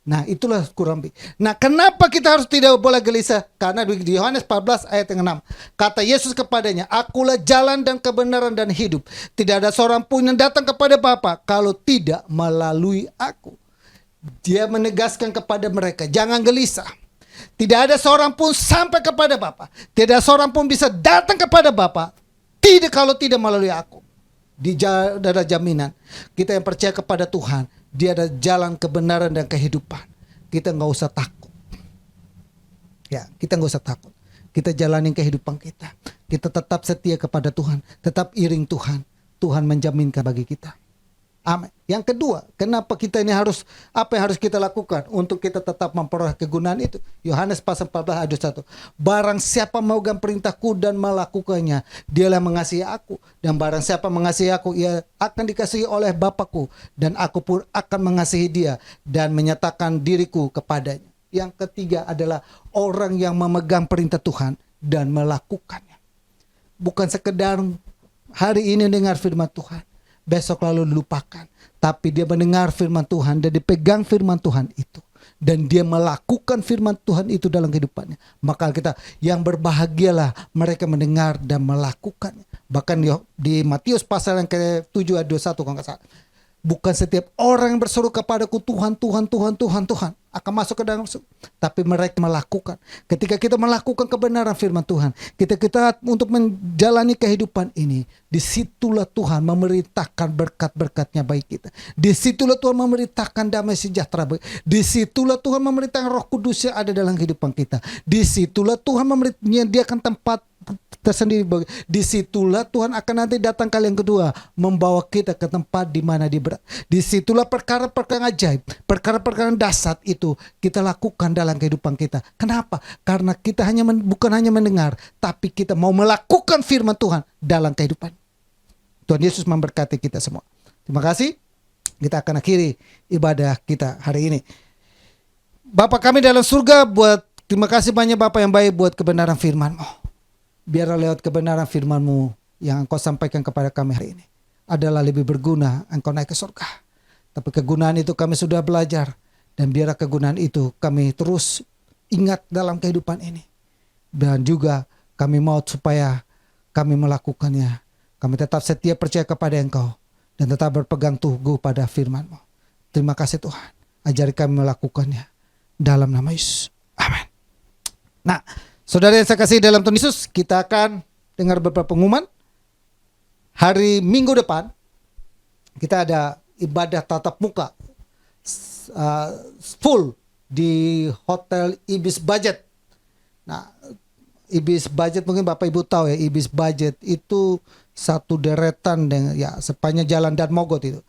Nah, itulah kurang lebih. Nah, kenapa kita harus tidak boleh gelisah? Karena di Yohanes 14 ayat yang 6. Kata Yesus kepadanya, akulah jalan dan kebenaran dan hidup. Tidak ada seorang pun yang datang kepada Bapa kalau tidak melalui aku. Dia menegaskan kepada mereka, jangan gelisah. Tidak ada seorang pun sampai kepada Bapa. Tidak ada seorang pun bisa datang kepada Bapa kalau tidak melalui aku. Ada jaminan. Kita yang percaya kepada Tuhan, dia ada jalan kebenaran dan kehidupan. Kita nggak usah takut. Ya, kita nggak usah takut. Kita jalanin kehidupan kita. Kita tetap setia kepada Tuhan, tetap iring Tuhan. Tuhan menjaminkan bagi kita. Amin. Yang kedua, kenapa kita ini apa yang harus kita lakukan untuk kita tetap memperoleh kegunaan itu? Yohanes pasal 14 ayat 1. Barang siapa memegang perintahku dan melakukannya, dialah mengasihi aku. Dan barang siapa mengasihi aku, ia akan dikasihi oleh Bapakku. Dan aku pun akan mengasihi dia dan menyatakan diriku kepadanya. Yang ketiga adalah orang yang memegang perintah Tuhan dan melakukannya. Bukan sekedar hari ini dengar firman Tuhan, besok lalu dilupakan. Tapi dia mendengar firman Tuhan dan dipegang firman Tuhan itu. Dan dia melakukan firman Tuhan itu dalam kehidupannya. Maka kita, yang berbahagialah mereka mendengar dan melakukannya. Bahkan di Matius pasal yang ke-7 ayat 21 kalau nggak salah. Bukan setiap orang yang berseru kepadaku Tuhan, Tuhan, Tuhan, Tuhan, Tuhan akan masuk ke dalam surga. Tapi mereka melakukan. Ketika kita melakukan kebenaran firman Tuhan, kita untuk menjalani kehidupan ini, disitulah Tuhan memerintahkan berkat-berkatnya bagi kita. Disitulah Tuhan memerintahkan damai sejahtera bagi. Disitulah Tuhan memerintahkan Roh Kudus yang ada dalam kehidupan kita. Disitulah Tuhan menyediakan tempat tersendiri bagi. Disitulah Tuhan akan nanti datang kali yang kedua, membawa kita ke tempat di mana dia berada. Disitulah perkara-perkara ajaib, perkara-perkara dasar itu kita lakukan dalam kehidupan kita. Kenapa? Karena kita bukan hanya mendengar, tapi kita mau melakukan firman Tuhan dalam kehidupan. Tuhan Yesus memberkati kita semua. Terima kasih. Kita akan akhiri ibadah kita hari ini. Bapa kami dalam surga, terima kasih banyak Bapa yang baik buat kebenaran firman-Mu. Biarlah lewat kebenaran firman-Mu yang Engkau sampaikan kepada kami hari ini adalah lebih berguna Engkau naik ke surga. Tapi kegunaan itu kami sudah belajar. Dan biarlah kegunaan itu kami terus ingat dalam kehidupan ini. Dan juga kami mau supaya kami melakukannya. Kami tetap setia percaya kepada Engkau. Dan tetap berpegang teguh pada firman-Mu. Terima kasih Tuhan. Ajari kami melakukannya. Dalam nama Yesus. Amin. Nah, saudara yang saya kasih dalam Tuhan Yesus, kita akan dengar beberapa pengumuman. Hari Minggu depan, kita ada ibadah tatap muka full di Hotel Ibis Budget. Nah, Ibis Budget mungkin Bapak Ibu tahu ya, Ibis Budget itu satu deretan dengan sepanjang Jalan Dan Mogot itu.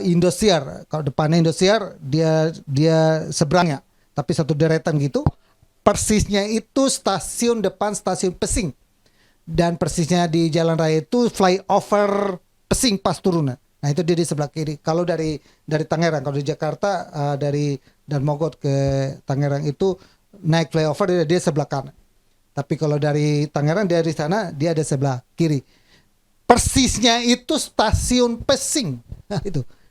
Indosiar, kalau depannya Indosiar, dia seberangnya, tapi satu deretan gitu. Persisnya itu depan stasiun Pesing. Dan persisnya di jalan raya itu flyover Pesing pas turunan. Nah itu dia di sebelah kiri. Kalau dari Tangerang, kalau di Jakarta dari Dan Mogot ke Tangerang itu naik flyover dia sebelah kanan. Tapi kalau dari Tangerang dari sana dia ada sebelah kiri. Persisnya itu stasiun Pesing. Nah,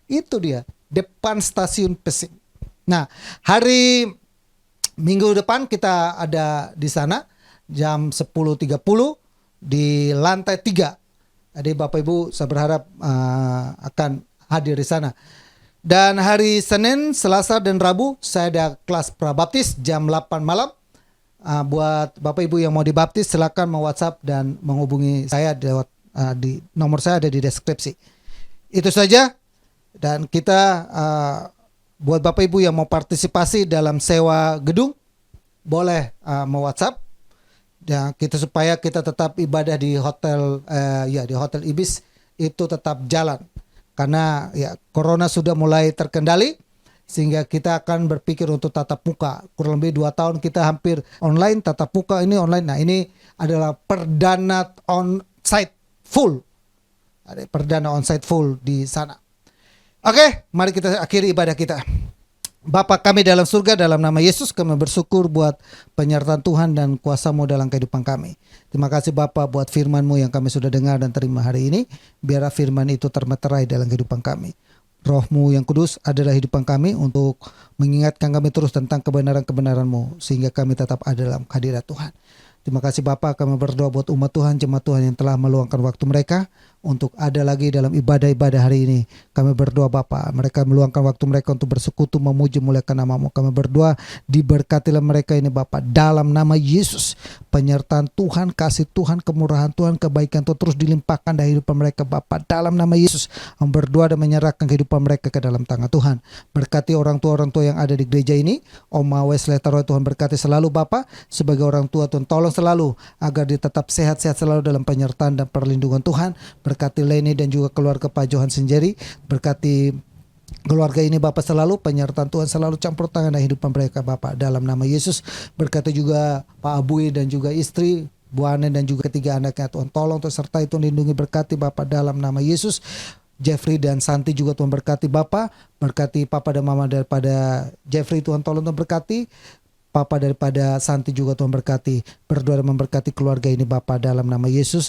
itu dia depan stasiun Pesing. Nah hari Minggu depan kita ada di sana jam 10.30 di lantai 3. Jadi Bapak Ibu saya berharap akan hadir di sana. Dan hari Senin, Selasa dan Rabu saya ada kelas prabaptis jam 8 malam. Buat Bapak Ibu yang mau dibaptis silakan WhatsApp dan menghubungi saya di nomor saya ada di deskripsi. Itu saja. Dan kita buat Bapak Ibu yang mau partisipasi dalam sewa gedung boleh mau WhatsApp. Ya, supaya kita tetap ibadah di hotel di Hotel Ibis itu tetap jalan. Karena ya corona sudah mulai terkendali sehingga kita akan berpikir untuk tatap muka. Kurang lebih 2 tahun kita hampir online, tatap muka ini online. Nah, ini adalah perdana on-site full. Ada perdana on-site full di sana. Oke, mari kita akhiri ibadah kita. Bapa kami dalam surga, dalam nama Yesus kami bersyukur buat penyertaan Tuhan dan kuasa-Mu dalam kehidupan kami. Terima kasih Bapa buat firman-Mu yang kami sudah dengar dan terima hari ini. Biar firman itu termeterai dalam kehidupan kami. Roh-Mu yang kudus adalah kehidupan kami untuk mengingatkan kami terus tentang kebenaran-kebenaran-Mu sehingga kami tetap ada dalam hadirat Tuhan. Terima kasih Bapa, kami berdoa buat umat Tuhan, jemaat Tuhan yang telah meluangkan waktu mereka untuk ada lagi dalam ibadah-ibadah hari ini. Kami berdoa Bapa, mereka meluangkan waktu mereka untuk bersekutu, memuji, muliakan nama-Mu. Kami berdoa diberkatilah mereka ini Bapa, dalam nama Yesus. Penyertaan Tuhan, kasih Tuhan, kemurahan Tuhan, kebaikan Tuhan terus dilimpahkan dalam kehidupan mereka Bapa, dalam nama Yesus. Kami berdoa dan menyerahkan kehidupan mereka ke dalam tangan Tuhan. Berkati orang tua yang ada di gereja ini. Oma Wesley Taroy Tuhan berkati selalu Bapa, sebagai orang tua Tuhan tolong selalu agar dia tetap sehat-sehat selalu dalam penyertaan dan perlindungan Tuhan. Berkati Leni dan juga keluarga Pak Johan Senjeri. Berkati keluarga ini Bapak selalu, penyertaan Tuhan selalu campur tangan dalam hidupan mereka Bapak, dalam nama Yesus. Berkati juga Pak Abui dan juga istri Bu Ane dan juga ketiga anaknya Tuhan tolong Tuhan sertai Tuhan lindungi, berkati Bapak dalam nama Yesus. Jeffrey dan Santi juga Tuhan berkati Bapak, berkati Papa dan Mama daripada Jeffrey Tuhan tolong Tuhan berkati. Papa daripada Santi juga Tuhan berkati. Berdoa dan memberkati keluarga ini Bapa dalam nama Yesus.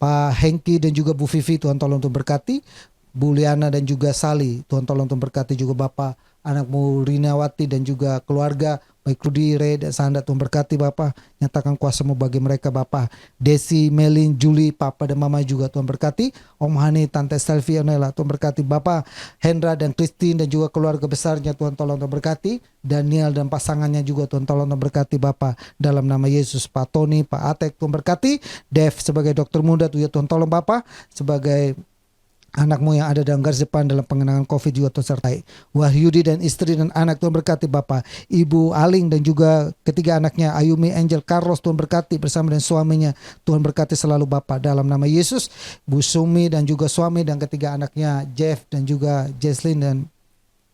Pak Hengki dan juga Bu Vivi Tuhan tolong Tuhan berkati. Bu Liana dan juga Sali Tuhan tolong Tuhan berkati juga Bapa. Anakmu Rinawati dan juga keluarga, baik Rudi, Re dan Sanda Tuhan berkati Bapa. Nyatakan kuasa-Mu bagi mereka Bapa. Desi, Melin, Julie, Papa dan Mama juga Tuhan berkati. Om Hani, Tante Selvi, Onela Tuhan berkati Bapa. Hendra dan Christine dan juga keluarga besarnya Tuhan tolong Tuhan berkati. Daniel dan pasangannya juga Tuhan tolong Tuhan berkati Bapa dalam nama Yesus. Pak Tony, Pak Atek Tuhan berkati. Dev sebagai dokter muda Tuhan tolong Bapa, sebagai anak-Mu yang ada dalam garis depan dalam pengenangan COVID juga Tuhan sertai. Wahyudi dan istri dan anak Tuhan berkati Bapa. Ibu Aling dan juga ketiga anaknya Ayumi, Angel, Carlos Tuhan berkati bersama dengan suaminya. Tuhan berkati selalu Bapa dalam nama Yesus. Bu Sumi dan juga suami dan ketiga anaknya Jeff dan juga Jesslyn dan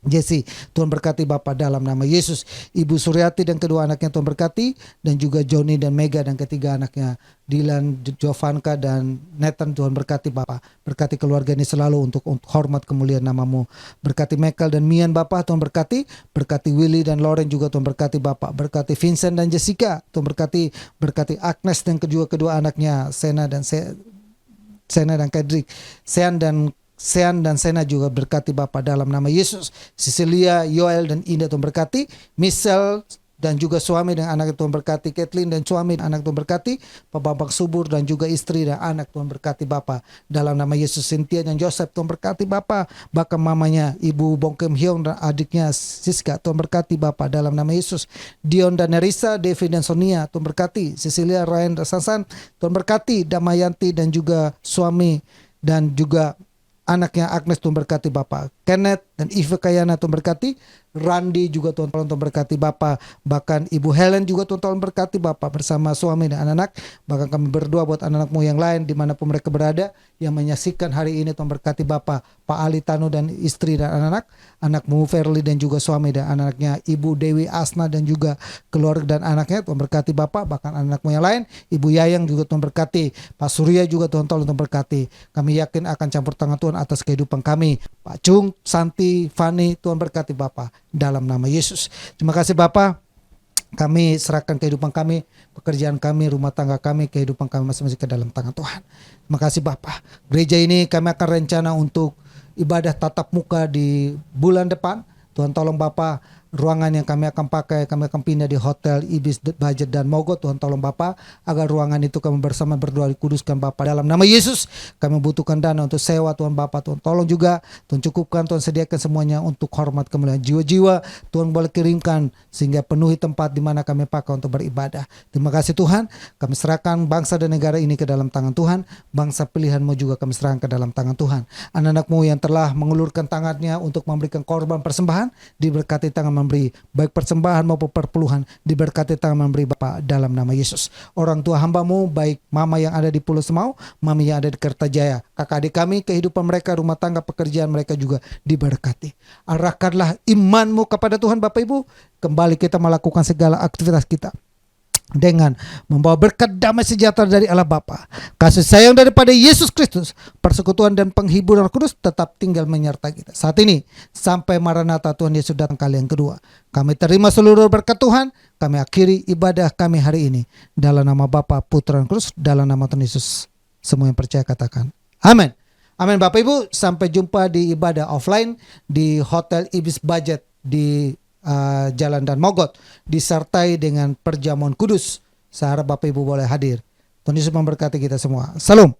Jesse Tuhan berkati Bapa dalam nama Yesus. Ibu Suryati dan kedua anaknya Tuhan berkati, dan juga Joni dan Mega dan ketiga anaknya Dylan, Jovanka dan Nathan Tuhan berkati Bapa. Berkati keluarga ini selalu untuk hormat kemuliaan nama-Mu. Berkati Michael dan Mian Bapa Tuhan berkati. Berkati Willy dan Lauren juga Tuhan berkati Bapa. Berkati Vincent dan Jessica Tuhan berkati. Berkati Agnes dan kedua anaknya Sena dan Kedrick. Sean dan Sena juga berkati Bapa dalam nama Yesus. Cecilia, Yoel dan Indah Tuhan berkati. Michelle dan juga suami dan anak Tuhan berkati. Kathleen dan suami dan anak Tuhan berkati. Pak Bambang Subur dan juga istri dan anak Tuhan berkati Bapa dalam nama Yesus. Cynthia dan Joseph Tuhan berkati Bapa. Bahkan mamanya Ibu Bongkem Hyong dan adiknya Siska Tuhan berkati Bapa dalam nama Yesus. Dion dan Nerissa, David dan Sonia Tuhan berkati. Cecilia, Ryan dan Sansan Tuhan berkati. Damayanti dan juga suami dan juga anaknya Agnes Tuhan berkati Bapa. Kenneth dan Iva Kayana Tuhan berkati. Randy juga Tuhan tolong berkati Bapa. Bahkan Ibu Helen juga Tuhan tolong berkati Bapa bersama suami dan anak-anak. Bahkan kami berdoa buat anak-anak-Mu yang lain dimanapun mereka berada yang menyaksikan hari ini. Tuhan berkati Bapa. Pak Ali Tanu dan istri dan anak-anak. Anak-Mu Verly dan juga suami dan anak-anaknya. Ibu Dewi Asna dan juga keluarga dan anaknya Tuhan berkati Bapa. Bahkan anak-anak-Mu yang lain. Ibu Yayang juga Tuhan berkati. Pak Surya juga Tuhan tolong berkati. Kami yakin akan campur tangan Tuhan atas kehidupan kami. Pak Cung, Santi, Fani Tuhan berkati Bapa dalam nama Yesus. Terima kasih Bapa. Kami serahkan kehidupan kami, pekerjaan kami, rumah tangga kami, kehidupan kami masing-masing ke dalam tangan Tuhan. Terima kasih Bapa. Gereja ini kami akan rencana untuk ibadah tatap muka di bulan depan. Tuhan tolong Bapa, ruangan yang kami akan pakai, kami akan pindah di Hotel Ibis Budget dan Mogot. Tuhan tolong Bapa, agar ruangan itu kami bersama berdoa dikuduskan Bapa dalam nama Yesus. Kami butuhkan dana untuk sewa Tuhan Bapa. Tuhan tolong juga, Tuhan cukupkan, Tuhan sediakan semuanya untuk hormat kemuliaan jiwa-jiwa. Tuhan boleh kirimkan sehingga penuhi tempat di mana kami pakai untuk beribadah. Terima kasih Tuhan. Kami serahkan bangsa dan negara ini ke dalam tangan Tuhan. Bangsa pilihan-Mu juga kami serahkan ke dalam tangan Tuhan. Anak-anak-Mu yang telah mengulurkan tangannya untuk memberikan korban persembahan, diberkati tangan memberi baik persembahan maupun perpuluhan, diberkati tangan memberi Bapa dalam nama Yesus. Orang tua hamba-Mu, baik mama yang ada di Pulau Semau, mami yang ada di Kertajaya, kakak adik kami, kehidupan mereka, rumah tangga, pekerjaan mereka juga diberkati. Arahkanlah iman-Mu kepada Tuhan Bapak Ibu. Kembali kita melakukan segala aktivitas kita dengan membawa berkat damai sejahtera dari Allah Bapa, kasih sayang daripada Yesus Kristus, persekutuan dan penghiburan Roh Kudus tetap tinggal menyertai kita saat ini sampai Maranatha Tuhan Yesus datang kali yang kedua. Kami terima seluruh berkat Tuhan. Kami akhiri ibadah kami hari ini dalam nama Bapa, Putra dan Kudus, dalam nama Tuhan Yesus. Semua yang percaya katakan amin. Amin Bapak Ibu, sampai jumpa di ibadah offline di Hotel Ibis Budget di Jalan Dan Mogot, disertai dengan perjamuan kudus. Saya harap Bapak Ibu boleh hadir. Tuhan Yesus memberkati kita semua. Salam.